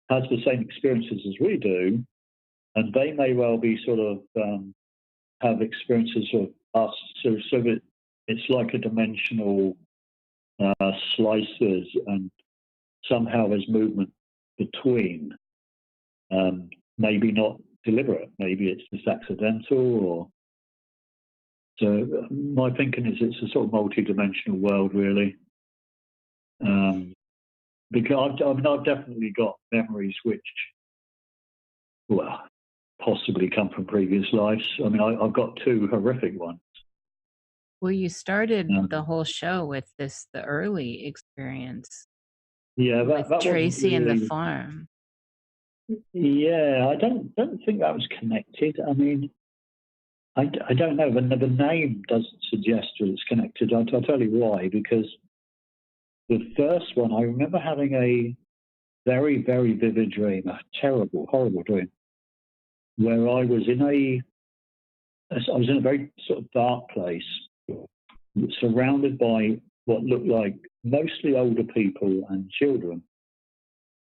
has the same experiences as we do, and they may well be sort of have experiences of us. So that it's like a dimensional slices, and somehow there's movement between. Maybe not deliberate, maybe it's just accidental, or so my thinking is it's a sort of multi-dimensional world, really. Because I've definitely got memories which, well, possibly come from previous lives. I mean, I've got 2 horrific ones. Well, you started the whole show with the early experience. Yeah, with that Tracy wasn't really, and the farm. Yeah, I don't think that was connected. I mean, I don't know. The name doesn't suggest that it's connected. I'll tell you why. Because the first one, I remember having a very, very vivid dream, a terrible, horrible dream, where I was in a very sort of dark place, surrounded by what looked like mostly older people and children.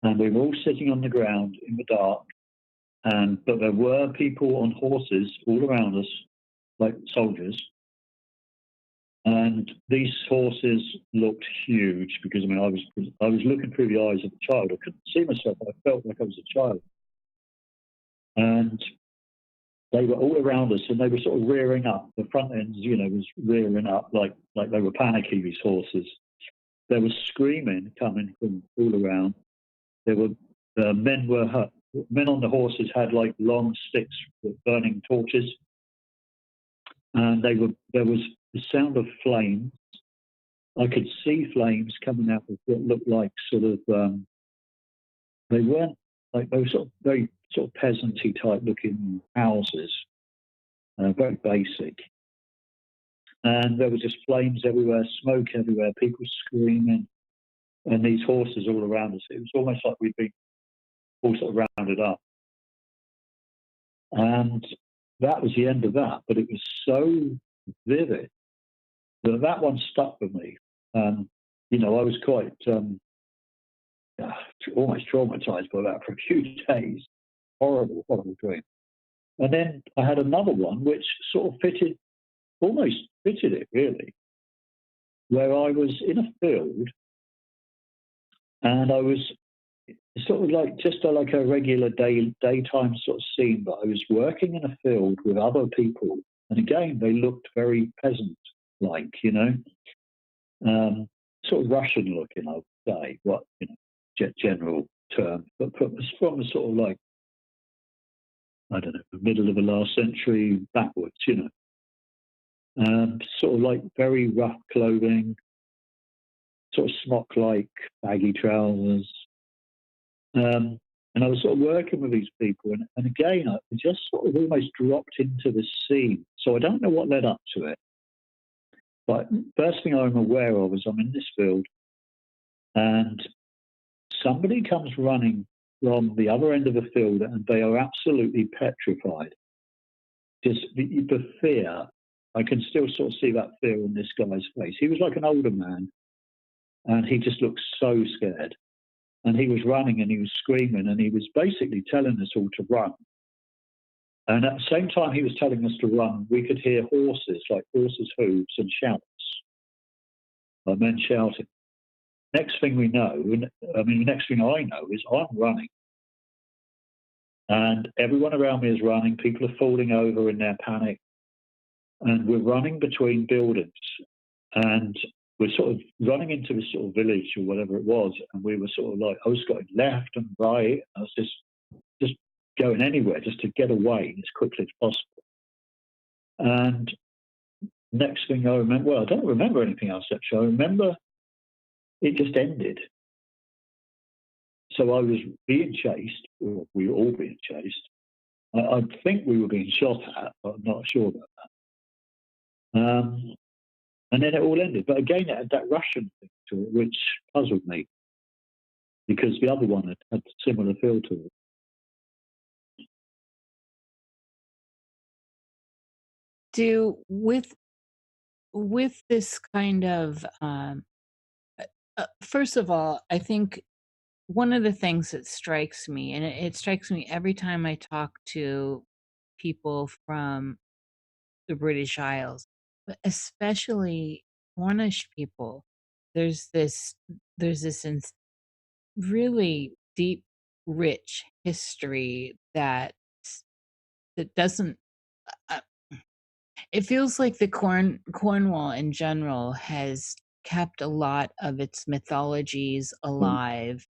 And we were all sitting on the ground in the dark, but there were people on horses all around us, like soldiers. And these horses looked huge because, I mean, I was looking through the eyes of a child. I couldn't see myself. I felt like I was a child. And they were all around us, and they were sort of rearing up. The front ends, was rearing up like they were panicky, these horses. There was screaming coming from all around. There were men on the horses had like long sticks with burning torches, and there was the sound of flames. I could see flames coming out of what looked like sort of they weren't like, they were sort of very sort of peasanty type looking houses, very basic. And there was just flames everywhere, smoke everywhere, people screaming, and these horses all around us. It was almost like we'd been all sort of rounded up. And that was the end of that. But it was so vivid that one stuck with me. I was quite almost traumatized by that for a few days. Horrible, horrible dream. And then I had another one which sort of almost fitted it, really, where I was in a field and I was it's sort of like just like a regular daytime sort of scene, but I was working in a field with other people, and again they looked very peasant-like, sort of Russian looking, I would say, what general term, but from a sort of like, I don't know, the middle of the last century backwards, sort of like very rough clothing, sort of smock-like baggy trousers. And I was sort of working with these people, and again, I just sort of almost dropped into the scene. So I don't know what led up to it. But first thing I'm aware of is I'm in this field, and somebody comes running from the other end of the field, and they are absolutely petrified. Just the fear, I can still sort of see that fear on this guy's face. He was like an older man, and he just looked so scared. And he was running and he was screaming and he was basically telling us all to run. And at the same time he was telling us to run, we could hear horses, like horses' hooves and shouts, like men shouting. Next thing we know, the next thing I know is I'm running. And everyone around me is running. People are falling over in their panic. And we're running between buildings. And we're sort of running into this sort of village or whatever it was, and we were sort of like, I was going left and right. I was just going anywhere just to get away as quickly as possible. And next thing I remember, well, I don't remember anything else actually. I remember it just ended. So I was being chased, or we were all being chased. I think we were being shot at, but I'm not sure about that. And then it all ended. But again, it had that Russian thing to it, which puzzled me, because the other one had a similar feel to it. With this kind of first of all, I think one of the things that strikes me, and it strikes me every time I talk to people from the British Isles, but especially Cornish people, there's this really deep, rich history that doesn't. Uh, it feels like the Cornwall in general has kept a lot of its mythologies alive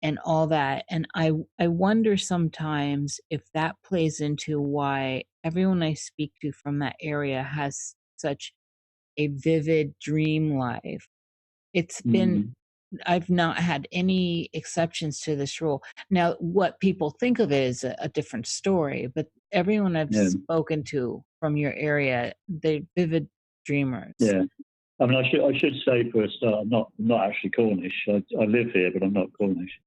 and all that. And I wonder sometimes if that plays into why everyone I speak to from that area has such a vivid dream life. It's been, I've not had any exceptions to this rule. Now, what people think of it is a different story, but everyone I've spoken to from your area, they're vivid dreamers. Yeah. I mean, I should say for a start, I'm not actually Cornish. I live here, but I'm not Cornish.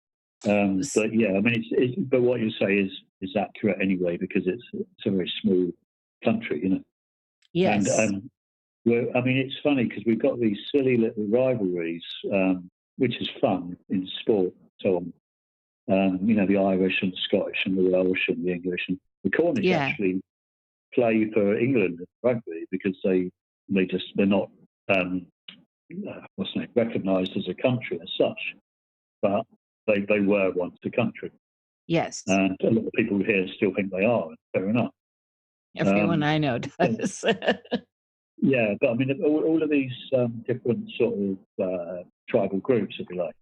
But yeah, I mean, but what you say is accurate anyway, because it's a very small country, Yes. And I mean, it's funny because we've got these silly little rivalries, which is fun in sport, so on. The Irish and the Scottish and the Welsh and the English and the Cornish actually play for England rugby because they're not recognised as a country as such, but they were once a country. Yes. And a lot of people here still think they are. Fair enough. Everyone I know does. Yeah, but I mean, all of these different sort of tribal groups, if you like,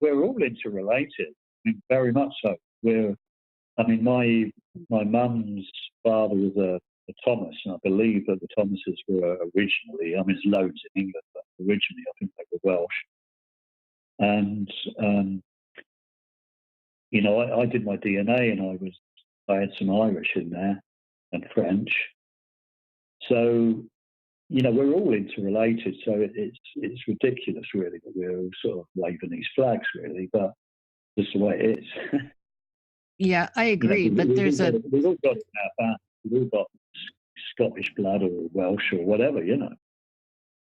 we're all interrelated. I mean, very much so. My mum's father was a Thomas, and I believe that the Thomases were originally, I mean, there's loads in England, but originally I think they were Welsh. And I did my DNA, and I had some Irish in there and French. So, we're all interrelated. So it's ridiculous, really, that we're all sort of waving these flags, really. But just the way it is. Yeah, I agree. But we've all got it in our family. We've all got Scottish blood or Welsh or whatever,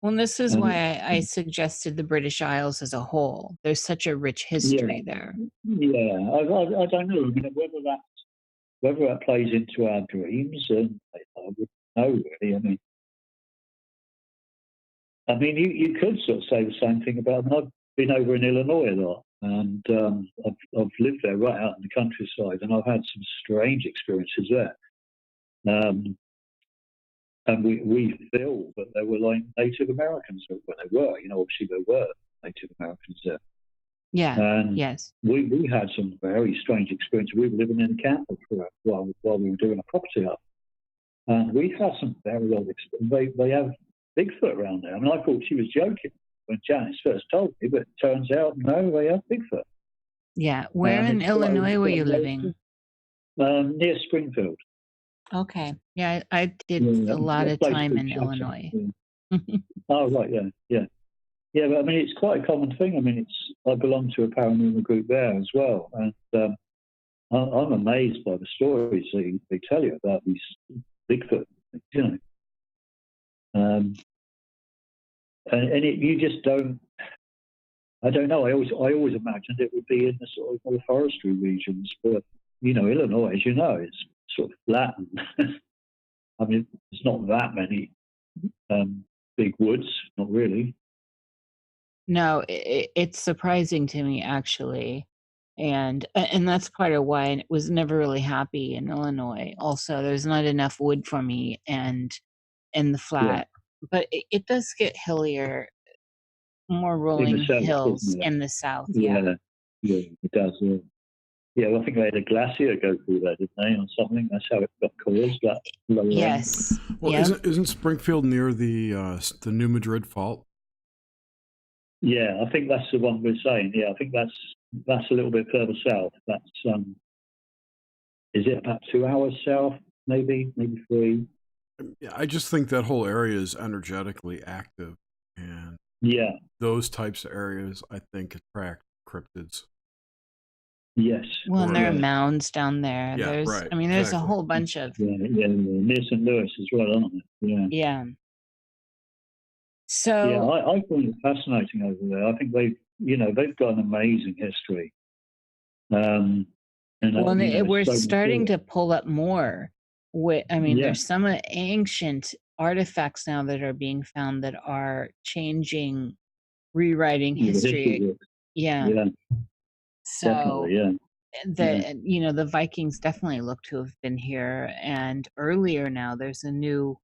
Well, this is why I suggested the British Isles as a whole. There's such a rich history there. Yeah, I don't know. I mean, whether that plays into our dreams, and I wouldn't know, really. I mean, you could sort of say the same thing about. I mean, I've been over in Illinois a lot, and I've lived there right out in the countryside, and I've had some strange experiences there. And we feel that there were like Native Americans when they were, obviously there were Native Americans there. Yeah. And yes. we had some very strange experiences. We were living in a camp while we were doing a property up. And we had some very odd experiences. They have Bigfoot around there. I mean, I thought she was joking when Janice first told me, but it turns out, no, they have Bigfoot. Yeah. Where in Illinois were you living? Near Springfield. Okay. Yeah, I did a lot of time in Illinois. Yeah. Oh, right, yeah. Yeah, but I mean, it's quite a common thing. I mean, I belong to a paranormal group there as well, and I'm amazed by the stories they tell you about these Bigfoot, and you just don't. I don't know. I always imagined it would be in the sort of more forestry regions, but Illinois, as you know, it's sort of flat. I mean, there's not that many big woods, not really. No, it's surprising to me actually, and that's part of why I was never really happy in Illinois. Also, there's not enough wood for me, and in the flat, but it does get hillier, more rolling hills in the south. Yeah, it does. Yeah, well, I think they had a glacier go through there, didn't they, or something? That's how it got caused. Yes. Well, isn't Springfield near the New Madrid Fault? Yeah, I think that's the one we're saying. Yeah, I think that's a little bit further south. That's is it about 2 hours south? Maybe 3. Yeah, I just think that whole area is energetically active, and those types of areas, I think, attract cryptids. Yes. Well, and there are mounds down there. Yeah, there's, right. I mean, there's a whole bunch of. Yeah, near St. Louis as well, aren't there? Yeah. So. Yeah, I find it fascinating over there. I think they've got an amazing history. We're starting to pull up more. There's some ancient artifacts now that are being found that are changing, rewriting history. Yeah. So the Vikings definitely look to have been here, and earlier now there's a new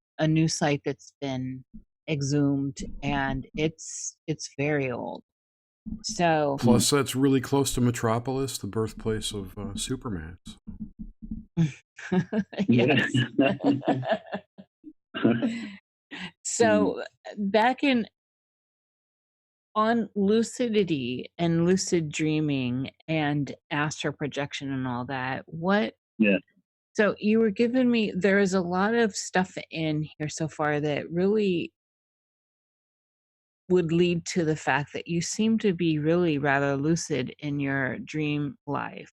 site that's been exhumed, and it's very old. So plus that's really close to Metropolis, the birthplace of Superman. Yes. So back on lucidity and lucid dreaming and astral projection and all that, so you were giving me, there is a lot of stuff in here so far that really would lead to the fact that you seem to be really rather lucid in your dream life.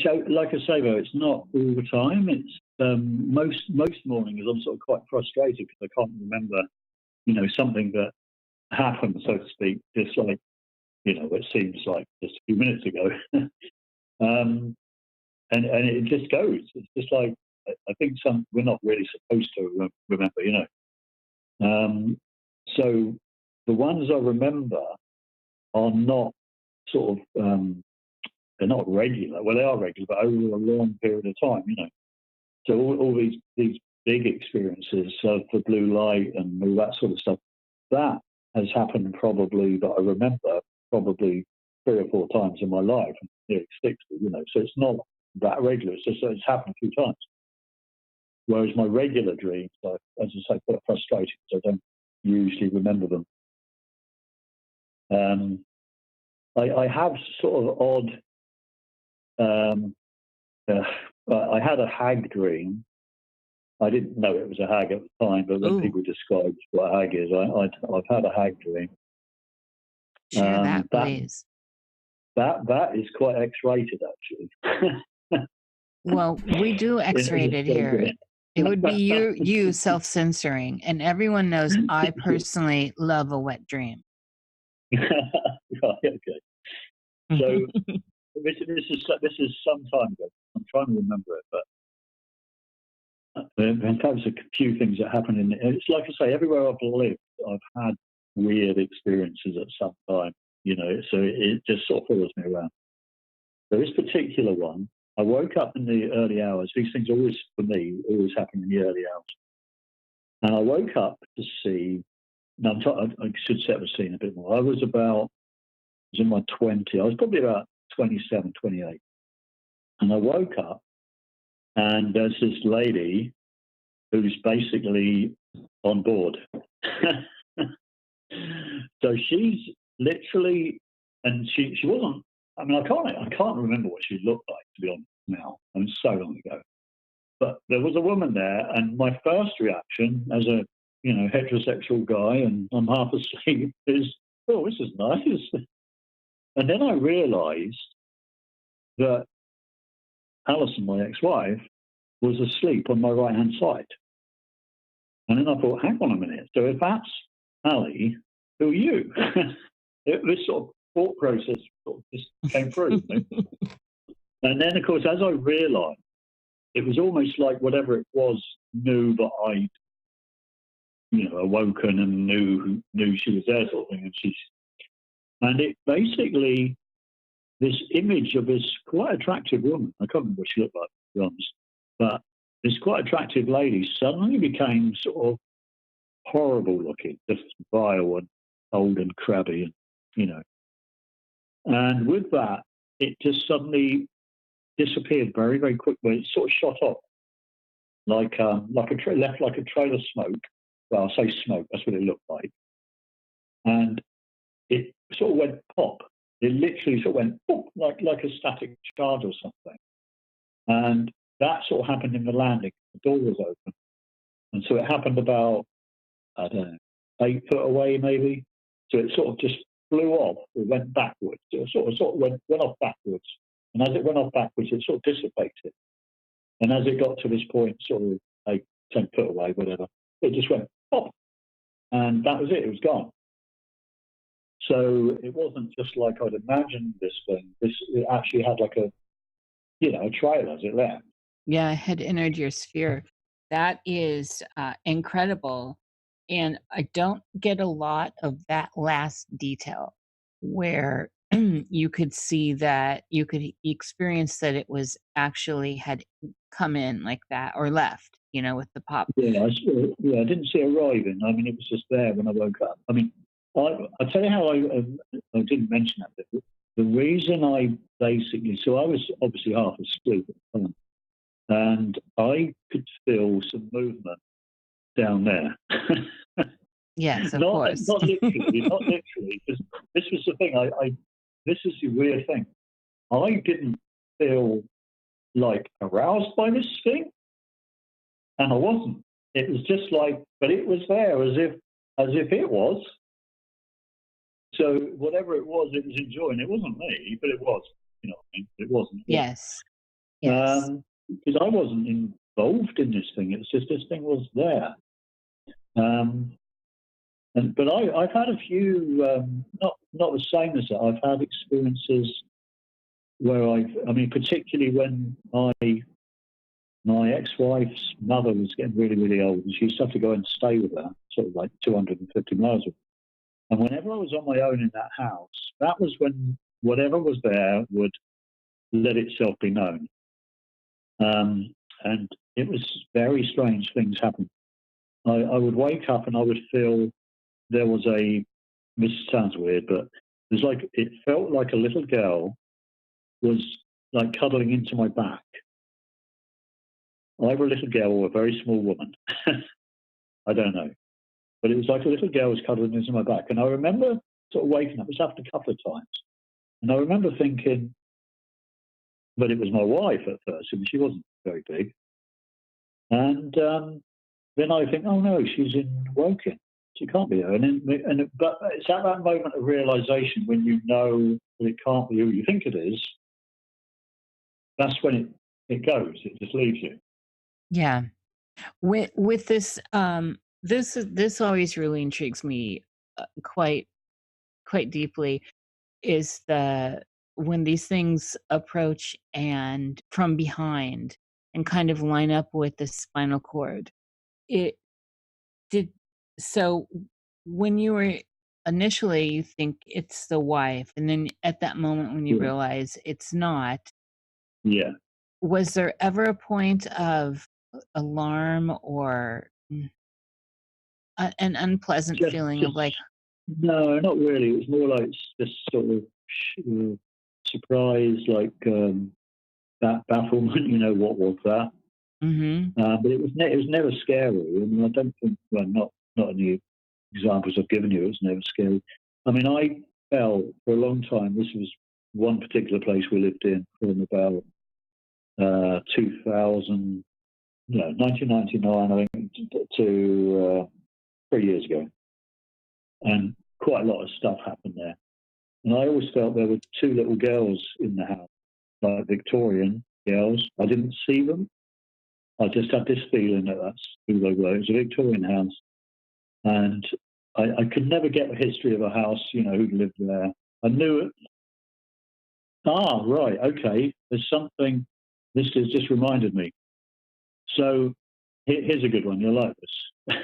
So, like I say, though, it's not all the time. It's most mornings I'm sort of quite frustrated because I can't remember, something that happened, so to speak, just like, it seems like just a few minutes ago. And it just goes. It's just like, I think we're not really supposed to remember, So the ones I remember are not sort of, they're not regular. Well, they are regular, but over a long period of time, So all these big experiences of the blue light and all that sort of stuff, that has happened probably, that I remember, probably 3 or 4 times in my life, nearly 60, So it's not that regular. It's just that it's happened a few times. Whereas my regular dreams, as I say, quite frustrating because I don't usually remember them. I have sort of odd. I had a hag dream. I didn't know it was a hag at the time, but when people describe what a hag is, I've had a hag dream. Share that, please. That is quite X-rated, actually. Well, we do X-rated here. It would be you self-censoring, and everyone knows I personally love a wet dream. Right, okay. So this is some time ago. I'm trying to remember it, but there's a few things that happen in it. It's like I say, everywhere I've lived, I've had weird experiences at some time. so it just sort of follows me around. So this particular one, I woke up in the early hours. These things always, for me, always happen in the early hours. And I woke up to see, now I should set the scene a bit more. I was in my 20s. I was probably about 27, 28. And I woke up, and there's this lady who's basically on board. So she's literally, and she wasn't, I mean, I can't remember what she looked like, to be honest, now. I mean, so long ago. But there was a woman there, and my first reaction as a, heterosexual guy, and I'm half asleep, is, oh, this is nice. And then I realized that Alison, my ex-wife, was asleep on my right-hand side. And then I thought, hang on a minute. So if that's Ali, who are you? This sort of thought process sort of just came through. And then, of course, as I realized, it was almost like whatever it was knew that I'd, awoken and knew she was there, sort of thing. And it basically, this image of this quite attractive woman, I can't remember what she looked like, to be honest, but this quite attractive lady suddenly became sort of horrible looking, just vile and old and crabby, and And with that, it just suddenly disappeared very, very quickly. It sort of shot off left like a trail of smoke. Well, I'll say smoke. That's what it looked like. And it sort of went pop. It literally sort of went pop, like a static charge or something. And that sort of happened in the landing. The door was open. And so it happened about, I don't know, 8 foot away maybe. So it sort of just flew off. It went backwards. It sort of went off backwards. And as it went off backwards, it sort of dissipated. And as it got to this point, sort of like 10 foot away, whatever, it just went pop. And that was it. It was gone. So it wasn't just like I'd imagined this thing. It actually had like a trail as it left. Yeah, it had entered your sphere. That is incredible. And I don't get a lot of that last detail where you could see that, you could experience that it was actually had come in like that or left, with the pop. Yeah, I didn't see it arriving. I mean, it was just there when I woke up. I mean, I'll tell you how I didn't mention that, but the reason I so I was obviously half asleep at the time, and I could feel some movement down there. Yes, of course. Not literally, because this was the thing. This is the weird thing. I didn't feel like aroused by this thing, and I wasn't. It was just like, but it was there as if it was. So whatever it was enjoying. It wasn't me, but it was. You know what I mean? It wasn't. Yes. Because I wasn't involved in this thing. It's just this thing was there. But I've had a few, not the same as that. I've had experiences where particularly when my ex-wife's mother was getting really, really old, and she used to have to go and stay with her, sort of like 250 miles away. And whenever I was on my own in that house, that was when whatever was there would let itself be known. And it was very strange things happen. I would wake up and I would feel there was this sounds weird, but it felt like a little girl was like cuddling into my back. Either a little girl or a very small woman. I don't know. But it was like a little girl was cuddling into my back. And I remember sort of waking up. This happened a couple of times. And I remember thinking, but it was my wife at first, and she wasn't very big. And then I think, oh no, she's in Woking. She can't be her. But it's at that moment of realization when you know that it can't be who you think it is. That's when it goes. It just leaves you. Yeah. With this, this always really intrigues me quite deeply. Is when these things approach and from behind and kind of line up with the spinal cord. So when you were initially you think it's the wife, and then at that moment when you Yeah. realize it's not, Yeah. was there ever a point of alarm or an unpleasant feeling of like, No, not really. It was more like this sort of surprise, like that bafflement. What was that? But it was never scary. I mean, I don't think. Well, not any examples I've given you. It was never scary. I mean, I felt for a long time. This was one particular place we lived in from about 2000, 1999, I think, to 3 years ago, and quite a lot of stuff happened there. And I always felt there were two little girls in the house, like Victorian girls. I didn't see them. I just had this feeling that that's who they were. It was a Victorian house. And I could never get the history of a house, who lived there. I knew it. Ah, right, okay. There's something. This has just reminded me. So here's a good one. You'll like this.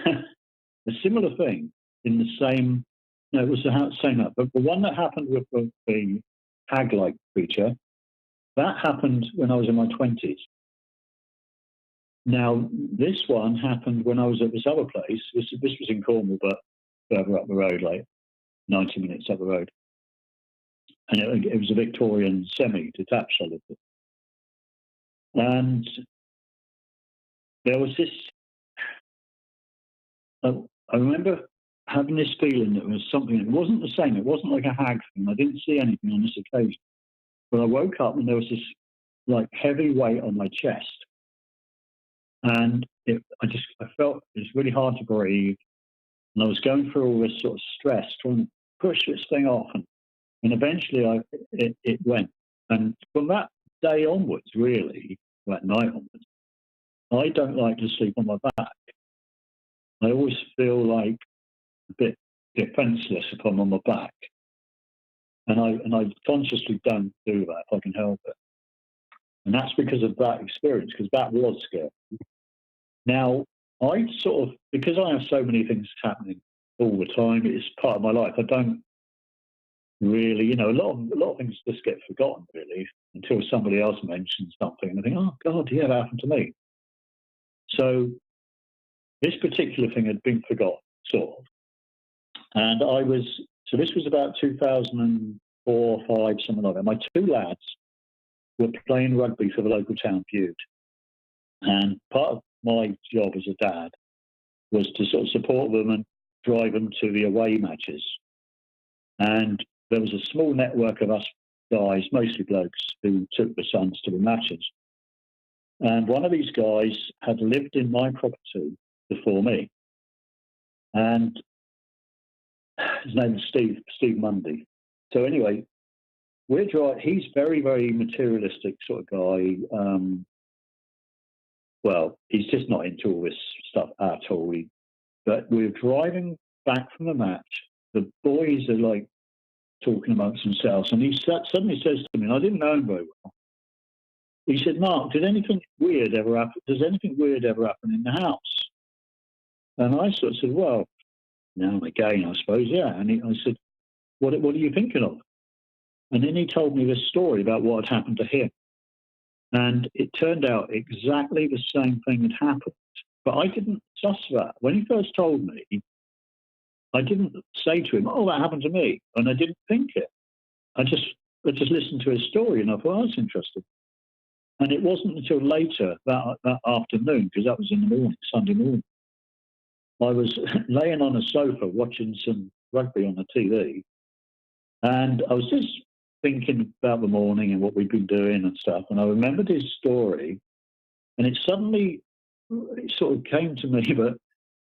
A similar thing in the same. No, it was the same house. But the one that happened with the hag-like creature, that happened when I was in my 20s. Now, this one happened when I was at this other place. This was in Cornwall, but further up the road, like 90 minutes up the road. And it was a Victorian semi-detached, I lived in. And there was this... I remember having this feeling that there was something... It wasn't the same. It wasn't like a hag thing. I didn't see anything on this occasion. But I woke up and there was this, like, heavy weight on my chest. And I felt it was really hard to breathe. And I was going through all this sort of stress, trying to push this thing off. And eventually it went. And from that day onwards, really, that night onwards, I don't like to sleep on my back. I always feel like a bit defenseless if I'm on my back. And I consciously don't do that if I can help it. And that's because of that experience, because that was scary. Now, because I have so many things happening all the time, it's part of my life. I don't really, a lot of things just get forgotten, really, until somebody else mentions something. And I think, oh, God, yeah, that happened to me. So this particular thing had been forgotten, sort of. And this was about 2004 or 5, something like that. My two lads were playing rugby for the local town, Bude. And part of my job as a dad was to sort of support them and drive them to the away matches. And there was a small network of us guys, mostly blokes, who took the sons to the matches. And one of these guys had lived in my property before me. And his name was Steve Mundy. So anyway, he's very, very materialistic sort of guy. Well, he's just not into all this stuff at all. But we're driving back from the match. The boys are like talking amongst themselves, and he suddenly says to me, and I didn't know him very well. He said, "Mark, does anything weird ever happen in the house?" And I sort of said, "Well, now and again, I suppose, yeah." And I said, "What are you thinking of?" And then he told me this story about what had happened to him. And it turned out exactly the same thing had happened. But I didn't suss that. When he first told me, I didn't say to him, "Oh, that happened to me." And I didn't think it. I just listened to his story and I thought, "Oh, that's interesting." And it wasn't until later that afternoon, because that was in the morning, Sunday morning, I was laying on a sofa watching some rugby on the TV. And I was just thinking about the morning and what we'd been doing and stuff. And I remembered his story. And it sort of came to me that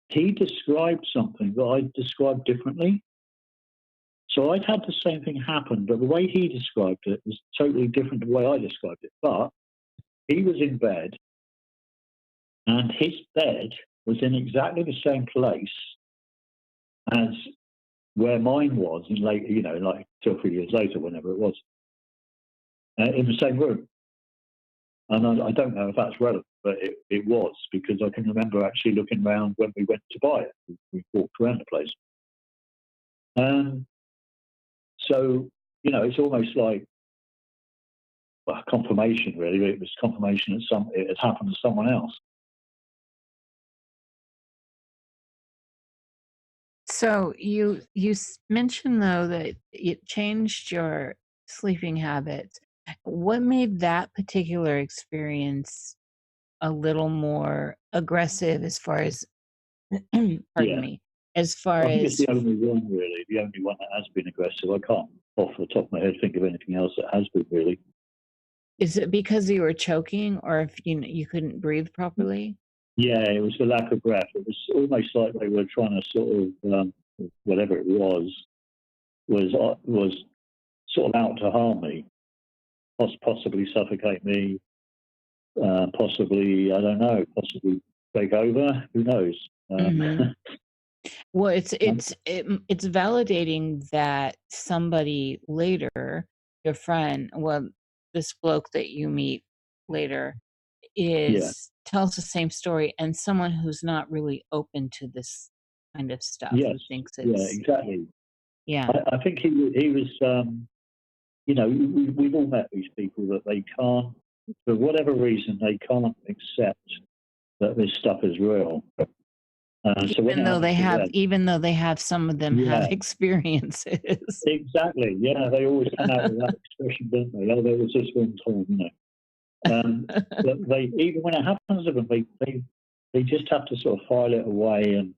he described something that I described differently. So I'd had the same thing happen, but the way he described it was totally different to the way I described it. But he was in bed, and his bed was in exactly the same place as where mine was in late, like 2 or 3 years later, whenever it was, in the same room. And I don't know if that's relevant, but it was, because I can remember actually looking around when we went to buy it. We walked around the place. So, you know, it's almost like confirmation, really. It was confirmation that it had happened to someone else. So you mentioned though that it changed your sleeping habits. What made that particular experience a little more aggressive as far as pardon me, as far I think it's as the only one, really, the only one that has been aggressive. I can't, off the top of my head, think of anything else that has been, really. is it because you were choking or if you couldn't breathe properly? Yeah, it was the lack of breath. It was almost like they were trying to sort of, whatever it was sort of out to harm me, possibly suffocate me, possibly, I don't know, possibly take over. Who knows? Mhm. Well, it's validating that somebody later, your friend, well, this bloke that you meet later, Yeah. tells the same story, and someone who's not really open to this kind of stuff, Yes. who thinks Yeah, it's exactly. yeah. I think he was. You know, we've all met these people that they can't, for whatever reason, they can't accept that this stuff is real. So when Even it though happens to them, even though they have some of them have Yeah. experiences. exactly, yeah, they always come out with that expression, don't they? Oh, there was this one time, you know. But they, even when it happens to them, they just have to sort of file it away and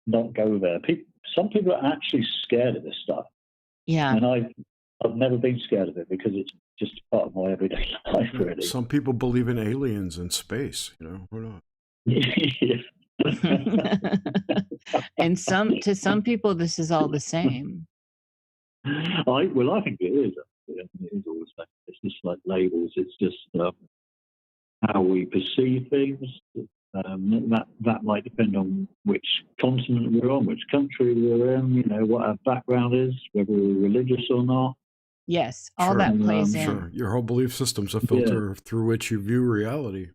not go there. Some people are actually scared of this stuff, Yeah. and I've never been scared of it because it's just part of my everyday life, really. Some people believe in aliens and space, you know, or not. Yeah. And to some people this is all the same. I think it is. It is all the same. It's just like labels. It's just how we perceive things. That might depend on which continent we're on, which country we're in. You know, what our background is, whether we're religious or not. Yes, all Sure. that plays in. Sure. Your whole belief system's a filter through which you view reality.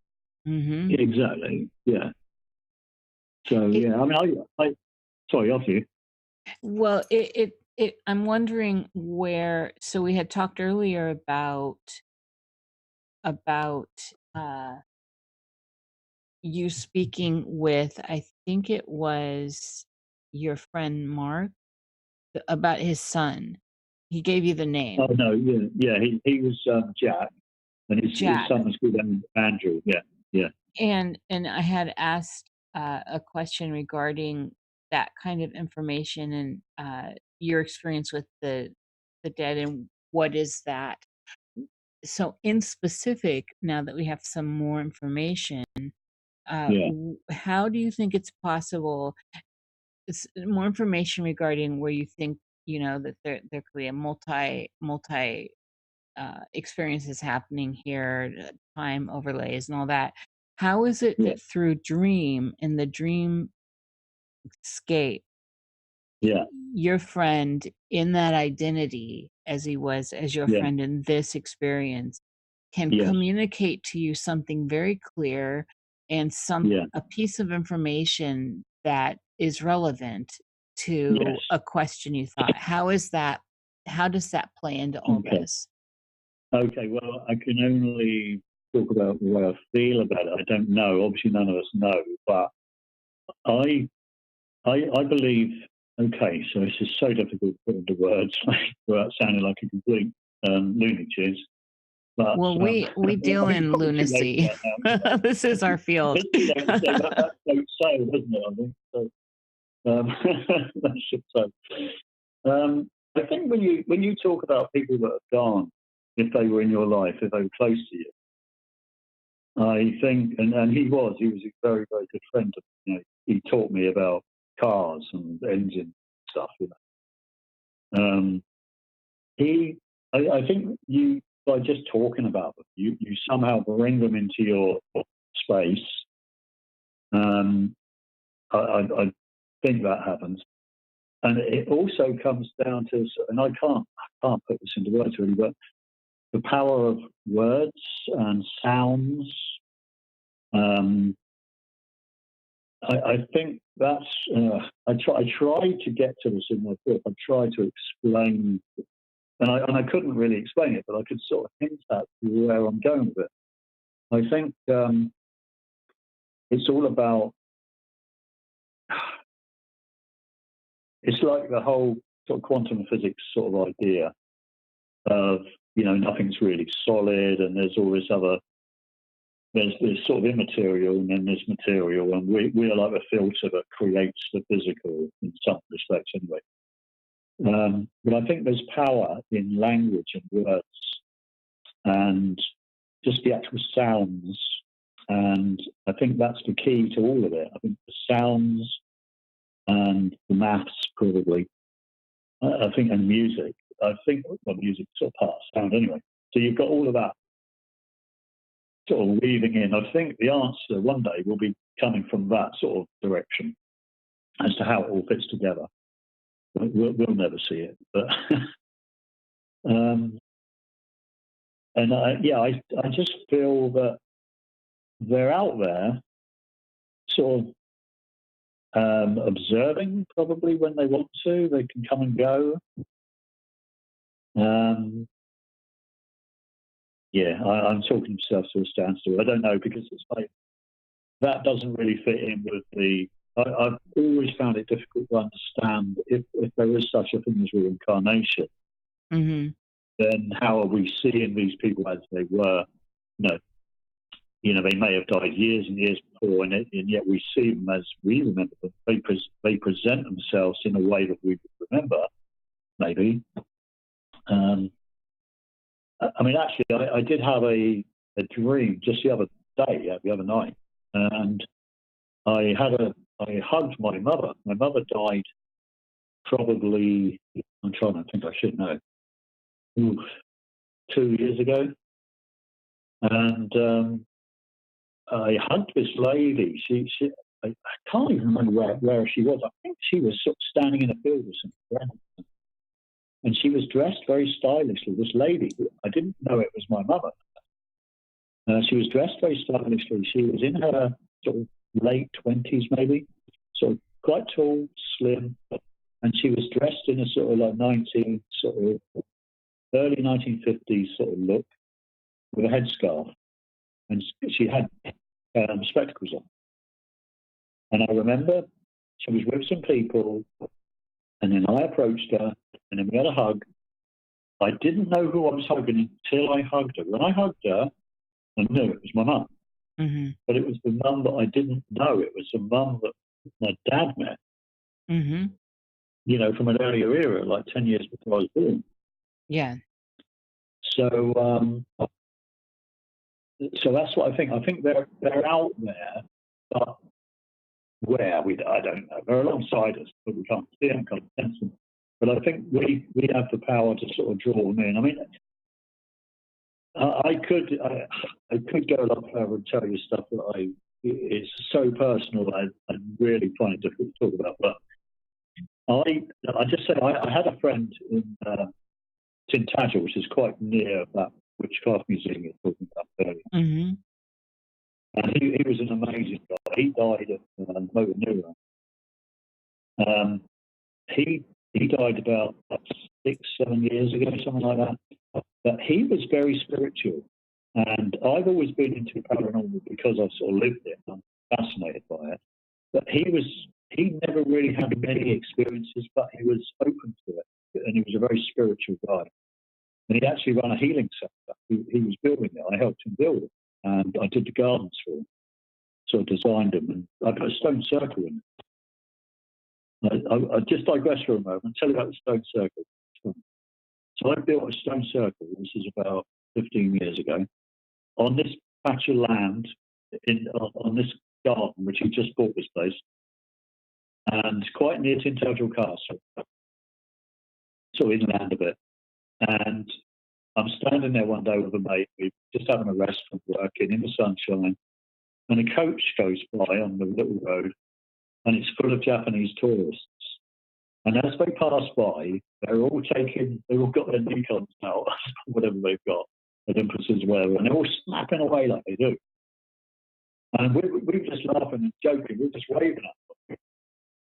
Mm-hmm. Exactly. Yeah. So yeah, I mean, I sorry, after you. Well, I'm wondering where. So we had talked earlier about you speaking with, I think it was your friend Mark, about his son. He gave you the name. Oh no, yeah. He was Jack, and his son was called Andrew. Yeah. And I had asked a question regarding that kind of information and your experience with the dead and what is that. So in specific, now that we have some more information, how do you think it's possible? It's more information regarding where you think that there could be a multi experiences happening here, time overlays and all that. How is it that through dream, in the dream scape, your friend in that identity as he was as your friend in this experience can communicate to you something very clear and a piece of information that is relevant to a question you thought? How does that play into all this? Okay, well, I can only talk about the way I feel about it. I don't know. Obviously, none of us know, but I believe. Okay, so this is so difficult to put into words without sounding like a complete Looney Tunes. But, well, we deal in lunacy. This is our field. That's so, doesn't it? I think so. That should so. I think when you talk about people that have gone, if they were in your life, if they were close to you, I think, and he was a very, very good friend of me. You know, he taught me about cars and engine stuff. You know, I think you, by just talking about them, you somehow bring them into your space. I think that happens. And it also comes down to, and I can't put this into words really, but the power of words and sounds, I think that's. I tried to get to this in my book. I tried to explain, and I couldn't really explain it, but I could sort of hint at where I'm going with it. I think it's all about. It's like the whole sort of quantum physics sort of idea of, nothing's really solid, and there's all this other. There's sort of immaterial, and then there's material, and we are like a filter that creates the physical in some respects, anyway. But I think there's power in language and words, and just the actual sounds, and I think that's the key to all of it. I think the sounds and the maths, probably. I think, and music. I think, well, music sort of part of sound anyway. So you've got all of that sort of weaving in. I think the answer one day will be coming from that sort of direction as to how it all fits together. We'll never see it, but and I just feel that they're out there, sort of observing. Probably when they want to, they can come and go. I'm talking myself to a standstill. I don't know, because it's like that doesn't really fit in with the. I've always found it difficult to understand if there is such a thing as reincarnation. Mm-hmm. Then how are we seeing these people as they were? They may have died years and years before, and yet we see them as we remember them. They present themselves in a way that we would remember, maybe. Actually, I did have a dream just the other night, and I hugged my mother. My mother died probably, I'm trying to think, I should know, 2 years ago. And I hugged this lady. I can't even remember where she was. I think she was sort of standing in a field with some friends. And she was dressed very stylishly. This lady, I didn't know it was my mother. She was dressed very stylishly. She was in her sort of late 20s, maybe, sort of quite tall, slim, and she was dressed in a sort of like early 1950s sort of look, with a headscarf, and she had spectacles on. And I remember she was with some people, and then I approached her, and then we had a hug. I didn't know who I was hugging until I hugged her. When I hugged her, I knew it was my mum. Mm-hmm. But it was the mum that I didn't know. It was the mum that my dad met. Mm-hmm. From an earlier era, like 10 years before I was born. Yeah. So that's what I think. I think they're out there, but where I don't know. They're alongside us, but we can't see them, can't sense them. But I think we have the power to sort of draw them in. I mean, I could go a lot further and tell you stuff that it's so personal. I really find it difficult to talk about. But I just say I had a friend in Tintagel, which is quite near that witchcraft museum you're talking about earlier. Mm-hmm. And he was an amazing guy. He died of motor neuron. He died about 6-7 years ago, something like that. But he was very spiritual. And I've always been into paranormal because I've sort of lived it. I'm fascinated by it. But he never really had many experiences, but he was open to it. And he was a very spiritual guy. And he actually ran a healing center. He was building it. I helped him build it. And I did the gardens for him. So I designed them. And I put a stone circle in it. I just digress for a moment. Tell you about the stone circle. So I built a stone circle. This is about 15 years ago. On this patch of land, on this garden, which he just bought this place, and quite near Tintagel Castle, sort of inland a bit. And I'm standing there one day with a mate. We're just having a rest from working in the sunshine, and a coach goes by on the little road, and it's full of Japanese tourists. And as they pass by, they've all got their Nikons out, whatever they've got, Olympus as well, and they're all snapping away like they do. And we were just laughing and joking. We were just waving at them.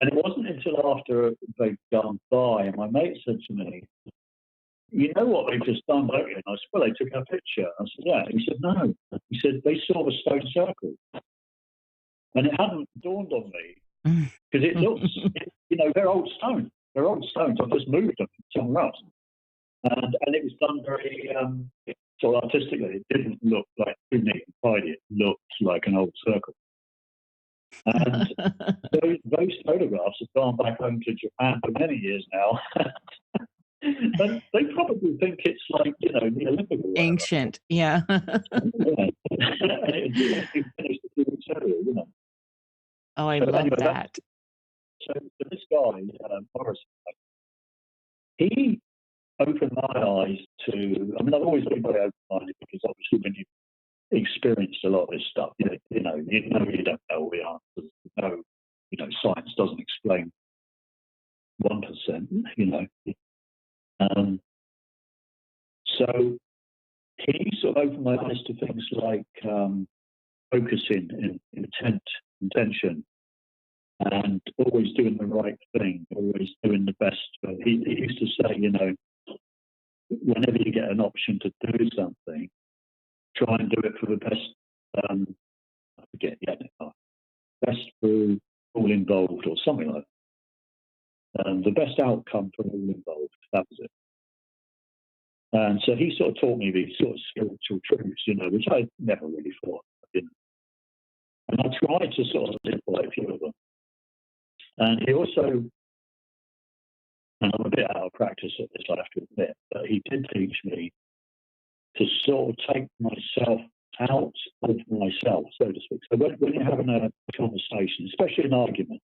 And it wasn't until after they'd gone by, and my mate said to me, "You know what they've just done, don't you?" And I said, "Well, they took our picture." I said, "Yeah." He said, "No." He said, "They saw the stone circle." And it hadn't dawned on me, because it looks, they're old stones. They're old stones. I've just moved them somewhere else. And it was done very sort of artistically. It didn't look like too neat and tidy. It looked like an old circle. And those photographs have gone back home to Japan for many years now. And they probably think it's like, Neolithic or ancient, yeah. And it finished a few weeks earlier, Oh, I love that. So this guy, Morris, he opened my eyes to, I've always been very open-minded, because obviously when you experienced a lot of this stuff, you don't know all the answers. Science doesn't explain 1%, so he sort of opened my eyes to things like focusing, intention, and always doing the right thing, always doing the best. But he used to say, whenever you get an option to do something, try and do it for the best. I forget, best for all involved, or something like that. The best outcome for all involved. That was it. And so he sort of taught me these sort of spiritual truths, which I never really thought. And I tried to sort of live by a few of them. And he also, and I'm a bit out of practice at this, I have to admit, but he did teach me to sort of take myself out of myself, so to speak. So when you're having a conversation, especially an argument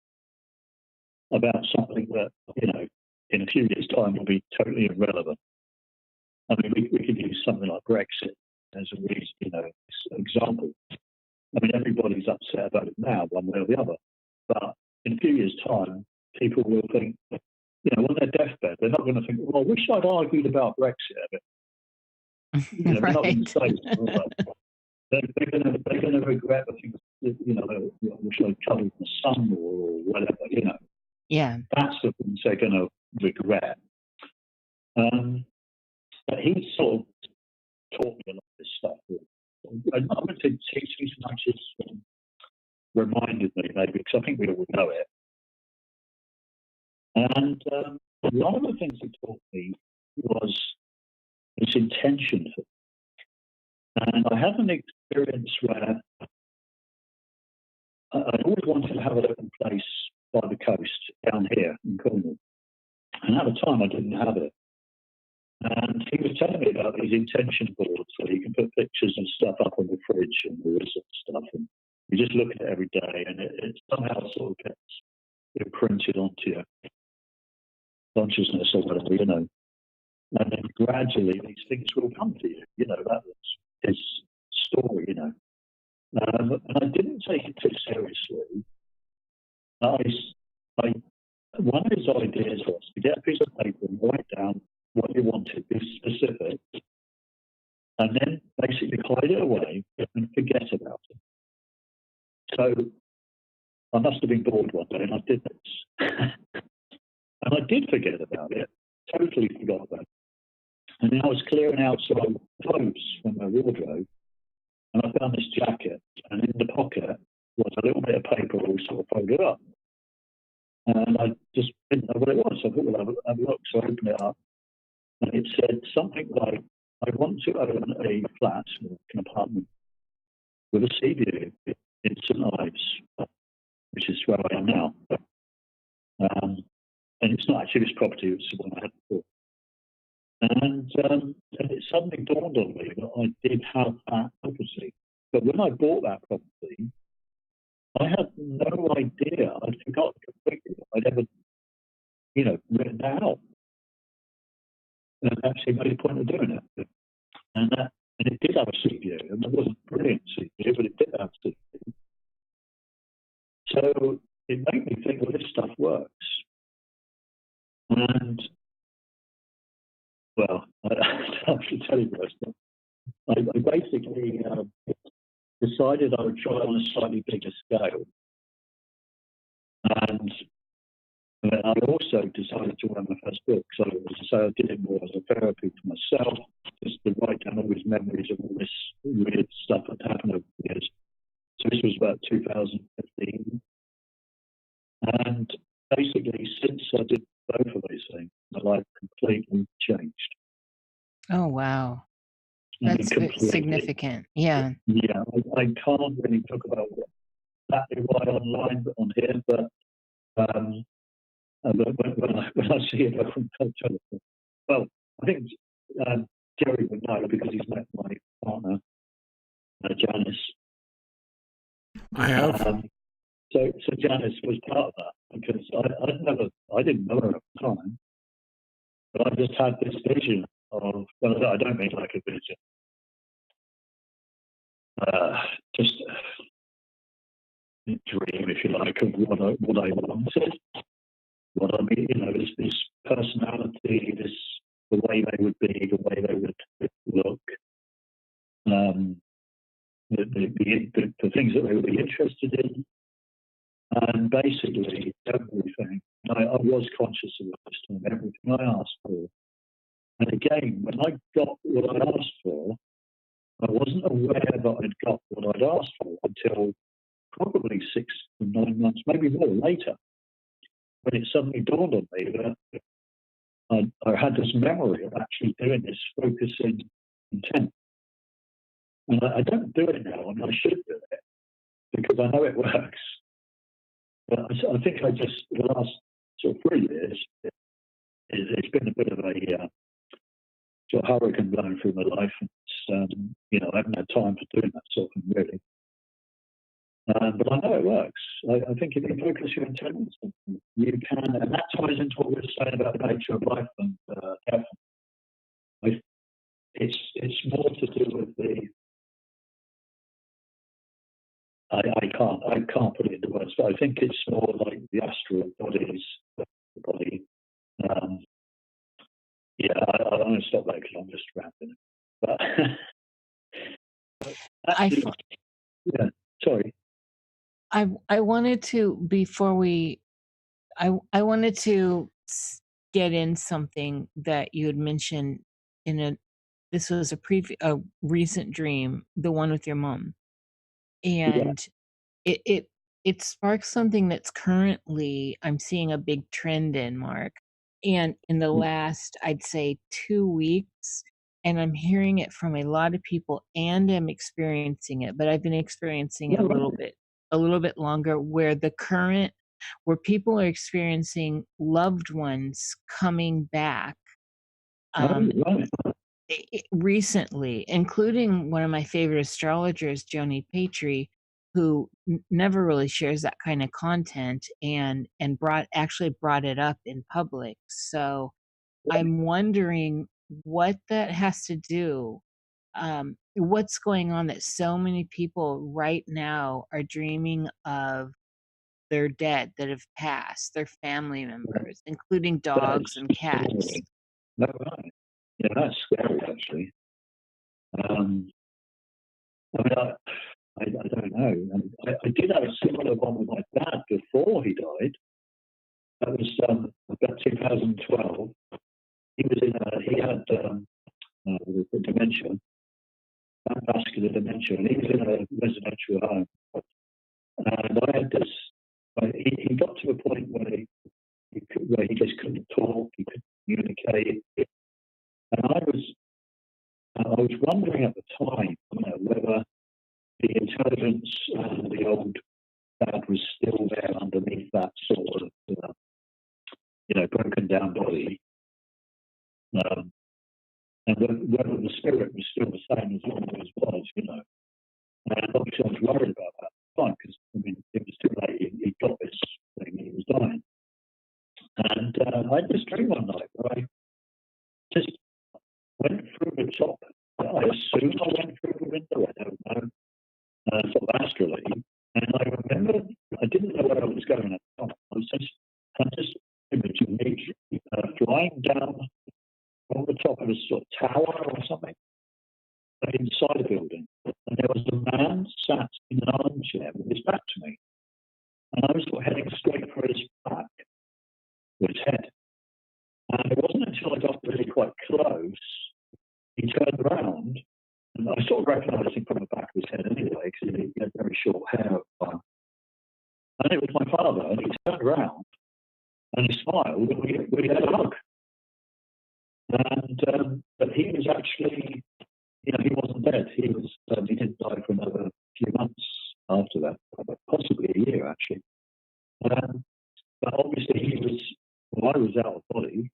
about something that, in a few years' time will be totally irrelevant. We could use something like Brexit as a reason, example. Everybody's upset about it now, one way or the other. But in a few years' time, people will think, on their deathbed, they're not going to think, "Well, I wish I'd argued about Brexit a bit." They're not going to say that. They're going to regret the things that, I wish I'd covered the sun more, or whatever, Yeah. That's the things they're going to regret. But he sort of taught me a lot of this stuff. I'm not going to teach me so much as reminded me, maybe, because I think we all know it. And one of the things he taught me was this intention. And I had an experience where I always wanted to have a little place by the coast down here in Cornwall. And at the time, I didn't have it. And he was telling me about these intention boards where you can put pictures and stuff up on the fridge and all this sort of stuff. And you just look at it every day, and it somehow sort of gets imprinted onto your consciousness or whatever, And then gradually these things will come to you. That was his story, And I didn't take it too seriously. One of his ideas was to get a piece of paper and write down what you wanted, be specific, and then basically hide it away and forget about it. So I must have been bored one day, and I did this. And I did forget about it, totally forgot about it. And then I was clearing out some clothes from my wardrobe, and I found this jacket, and in the pocket was a little bit of paper all sort of folded up. And I just didn't know what it was, so I thought, well, have a look. So I opened it up, and it said something like, "I want to own a flat, or an apartment, with a sea view in St Ives," which is where I am now. And it's not actually this property, it's the one I had before. And it suddenly dawned on me that I did have that property. But when I bought that property, I had no idea. I'd forgotten completely that I'd ever, written that out. And actually made a point of doing it. And it did have a sea view. And it wasn't a brilliant sea view, but it did have a sea view. So it made me think, well, this stuff works. And, well, I have to tell you this. I basically decided I would try it on a slightly bigger scale. And then I also decided to write my first book. So I did it more as a therapy to myself, just to write down all these memories of all this weird stuff that happened over the years. So this was about 2015. And basically, since I did both of these things, my life completely changed. Oh, wow. I mean, That's completely. significant. Yeah. Yeah, I can't really talk about exactly why online but on here, but when I see it on television, well, I think Jerry would know because he's met my partner, Janice. I have. So Janice was part of that because I didn't know her at the time, but I just had this vision of, well, I don't mean like a vision, just a dream, if you like, of what I wanted. What I mean, this personality, the way they would be, the way they would look, the things that they would be interested in, and basically everything. I was conscious of this time, everything I asked for. And again, when I got what I asked for, I wasn't aware that I'd got what I'd asked for until probably 6 to 9 months, maybe more later, when it suddenly dawned on me that I had this memory of actually doing this focusing intent. And I don't do it now, and I should do it because I know it works. But I think the last sort of 3 years, it's been a bit of a sort of hurricane blowing through my life. And, I haven't had time for doing that sort of thing, really. But I know it works. I think if you focus your intent on something, you can, and that ties into what we were saying about the nature of life and death. It's more to do with the. I can't put it into words, but I think it's more like the astral bodies, the body. I'm going to stop there because I'm just rambling. But actually, sorry. I wanted to, before we, I wanted to get in something that you had mentioned this was a recent dream, the one with your mom. And it sparks something that's currently, I'm seeing a big trend in, Mark. And in the last, I'd say 2 weeks, and I'm hearing it from a lot of people and I'm experiencing it, but I've been experiencing it a little bit longer, where people are experiencing loved ones coming back. Recently, including one of my favorite astrologers, Joni Patry, who never really shares that kind of content, and brought it up in public. So I'm wondering what that has to do. What's going on that so many people right now are dreaming of their dead that have passed, their family members, including dogs and cats. No, right. Yeah, that's scary, actually. I mean, I don't know. I did have a similar one with my dad before he died. That was about 2012. He had dementia, vascular dementia, and he was in a residential home. And I had this. He got to a point where he just couldn't talk, he couldn't communicate, and I was wondering at the time, whether the intelligence and the old dad was still there underneath that sort of, broken down body, and whether the spirit was still the same as it always was, And obviously, I was worried about that at the time because it was too late. He got this thing, he was dying, and I had this dream one night where I just went through the top. I assume I went through the window. I don't know, sort of astrally. And I remember I didn't know where I was going at the time. I just imagining me flying down from the top of a sort of tower or something inside a building. and there was a man sat in an armchair with his back to me. And I was sort of heading straight for his back, with his head. And it wasn't until I got really quite close, he turned around, and I sort of recognised him from the back of his head anyway, because he had very short hair. And it was my father, and he turned around, and he smiled, and we had a hug. And but he was actually, he wasn't dead. He didn't die for another few months after that, possibly a year actually. But obviously I was out of body,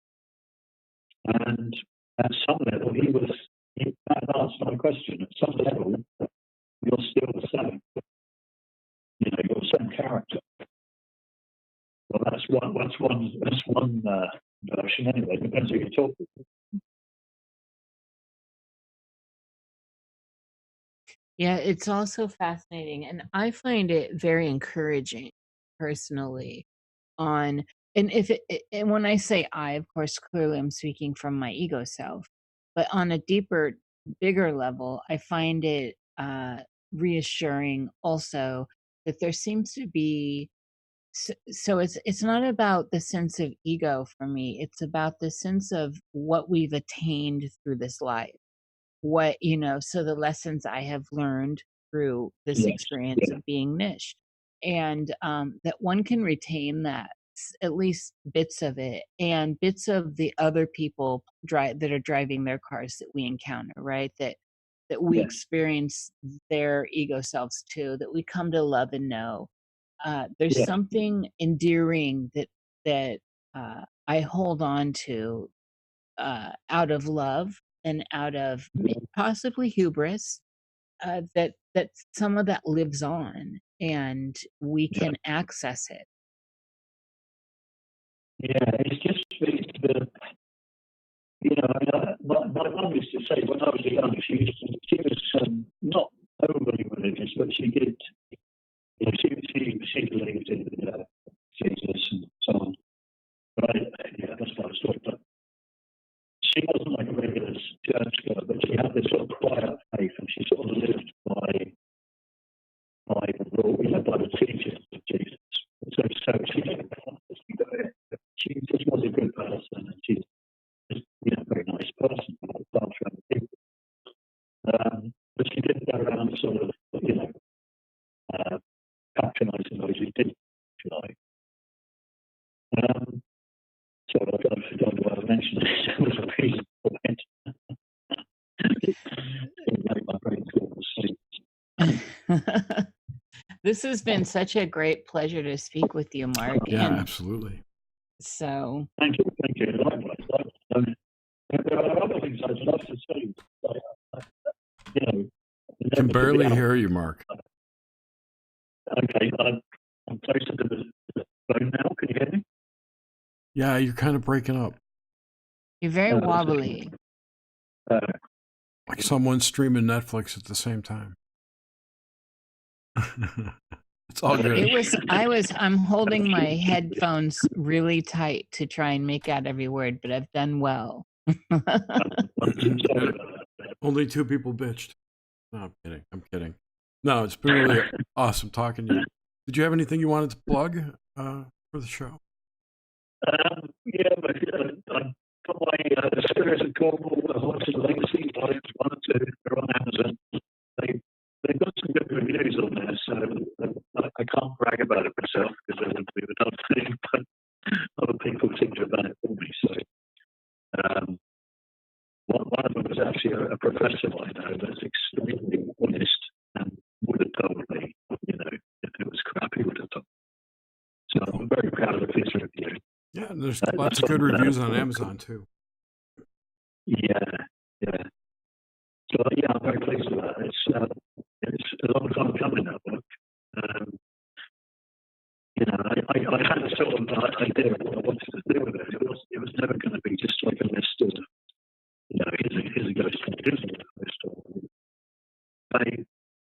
and at some level that answers my question. At some level, you're still the same. You're the same character. Well, that's one version anyway. Depends who you talk to. Yeah, it's also fascinating, and I find it very encouraging personally on and and when I say I, of course, clearly I'm speaking from my ego self, but on a deeper, bigger level, I find it reassuring also that there seems to be so it's not about the sense of ego for me. It's about the sense of what we've attained through this life. So the lessons I have learned through this Yes. experience of being niche, and that one can retain that, at least bits of it, and bits of the other people that are driving their cars that we encounter, right? That we Yes. experience their ego selves too, that we come to love and know. There's Yes. something endearing that I hold on to out of love and out of possibly hubris, that some of that lives on and we can access it. Yeah, it's just the my mum used to say when I was young, she was not overly religious, but she did. She believed in Jesus and so on. But that's another story. But she wasn't like a regular churchgoer, but she had this sort of quiet faith, and she sort of lived by the rule, by the teachings of Jesus. So she didn't honestly do it. She just was a good person, and she's just a very nice person who looked after other people. But she didn't go around sort of patronising those who didn't, if you like. So I forgot what I mentioned. It was a reason for it. It made my brain fall asleep. This has been such a great pleasure to speak with you, Mark. Yeah, and absolutely. So Thank you. Likewise. There are other things I'd love to say. I can barely hear you, Mark. Okay, I'm closer to the phone now. Can you hear me? Yeah, you're kind of breaking up. you're very wobbly. Like someone streaming Netflix at the same time. It's all good. I'm holding my headphones really tight to try and make out every word, but I've done well. Only 2 people bitched. No, I'm kidding. No, it's been really awesome talking to you. Did you have anything you wanted to plug for the show? I've got my Spirit of Cornwall, Haunted Legacy, volumes 1 and 2. They're on Amazon. They've got some good reviews on there, so I can't brag about it myself because I wouldn't do another thing, but other people seem to have done it for me. So one of them was actually a professor I know that's extremely honest and would have told me, if it was crap, he would have told me. So I'm very proud of his review. Yeah, there's lots of good reviews on Amazon too. Yeah. So I'm very pleased with that. It's a long time coming, that book. I had a sort of idea of what I wanted to do with it. It was never going to be just like a list of, here's a ghost story, here's a ghost story.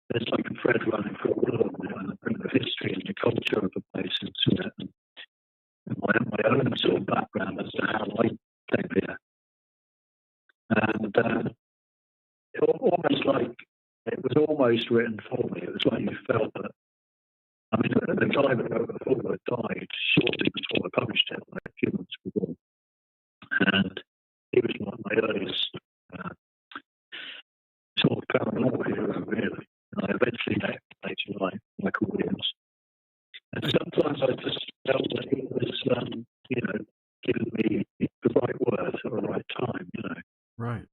There's like a thread running for all of them, and I bring the history and the culture of the place into it, and my own sort of background as to how I came here. And it was almost written for me. It was like you felt that. I mean, the guy that wrote the foreword died shortly before I published it, like a few months before, and he was one of my earliest sort of paranormal hero, really. And I eventually met later in life Michael Williams, and sometimes I just felt that he was, giving me the right words at the right time, Right.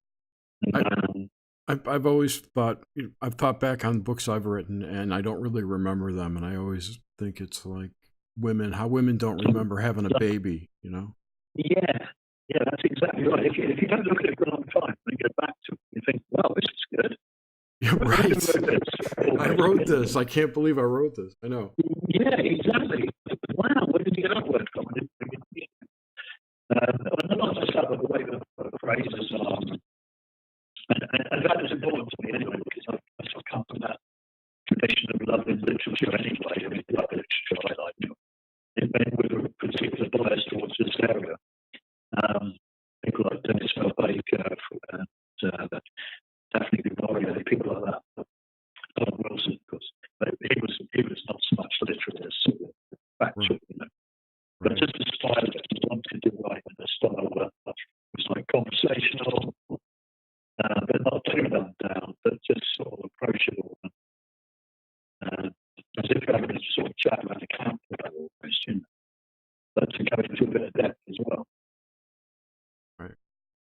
And, I've always thought, I've thought back on books I've written, and I don't really remember them, and I always think it's like how women don't remember having a baby, Yeah, that's exactly right. If you don't look at it for a long time and go back to it, you think, wow, this is good. Yeah, right. I wrote this. I can't believe I wrote this. I know. Yeah, exactly. Wow, where did you get that word from? And not just that, but the way the phrases are. And that is important to me anyway, because I sort of come from that tradition of love in literature anyway. I mean, love literature, I like it, with a particular bias towards this area. People like Dennis L. Baker and Daphne du Maurier, people like that. Don Wilson, of course. But he was not so much literate as factual, But just the style that he wanted to write in a style that was like conversational, but not too dumbed down, but just sort of approachable. As if having a sort of chat around a campfire almost, but to go into a bit of depth as well. Right.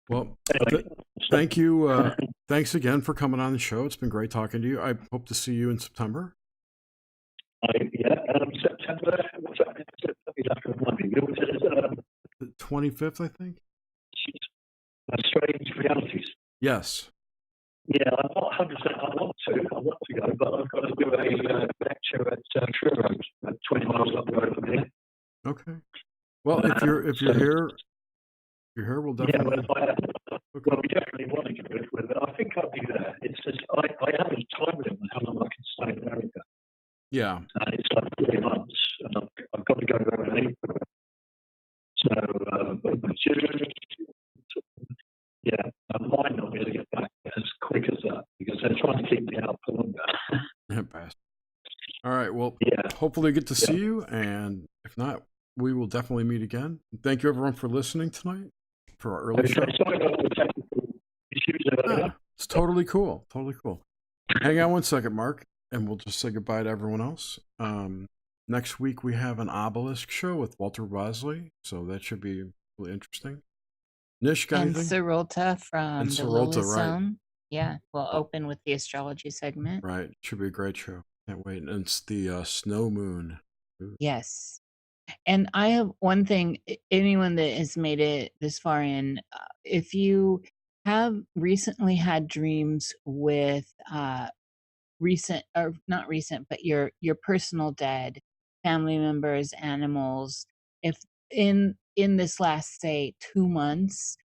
Well, anyway, thank you. Thanks again for coming on the show. It's been great talking to you. I hope to see you in September. September. What's that? The 25th, I think. Strange Realities. Yes. Yeah, I'm not 100%. I want to go, but I've got to do a lecture at Truro, 20 miles up the road from here. Okay. Well, if you're here, we'll definitely. Yeah, well, we definitely want to go with it. I think I'll be there. It's just I haven't time with him how long I can stay in America. Yeah. It's like 3 months, and I've got to go there in April. So, I might not be able to get back as quick as that because they're trying to keep me out for longer. All right. Well, hopefully I get to see you, and if not, we will definitely meet again. Thank you, everyone, for listening tonight for our early show. Sorry about all the technical issues. It's totally cool. Totally cool. Hang on one second, Mark, and we'll just say goodbye to everyone else. Next week, we have an obelisk show with Walter Bosley, so that should be really interesting. Nish, got anything? Sarolta from the Lilith Zone. Right. Yeah, we'll open with the astrology segment. Right. Should be a great show. Can't wait. And it's the snow moon. Ooh. Yes. And I have one thing, anyone that has made it this far in, if you have recently had dreams with recent, or not recent, but your personal dead, family members, animals, if in this last, say, 2 months,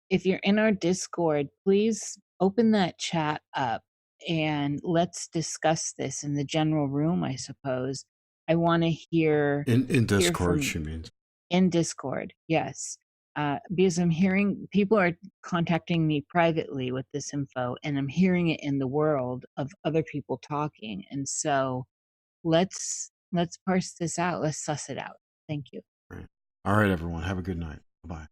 if you're in our Discord, please open that chat up and let's discuss this in the general room, I suppose. I want to hear in Discord, she means. In Discord, yes. Because I'm hearing people are contacting me privately with this info, and I'm hearing it in the world of other people talking. And so let's parse this out. Let's suss it out. Thank you. All right, everyone. Have a good night. Bye-bye.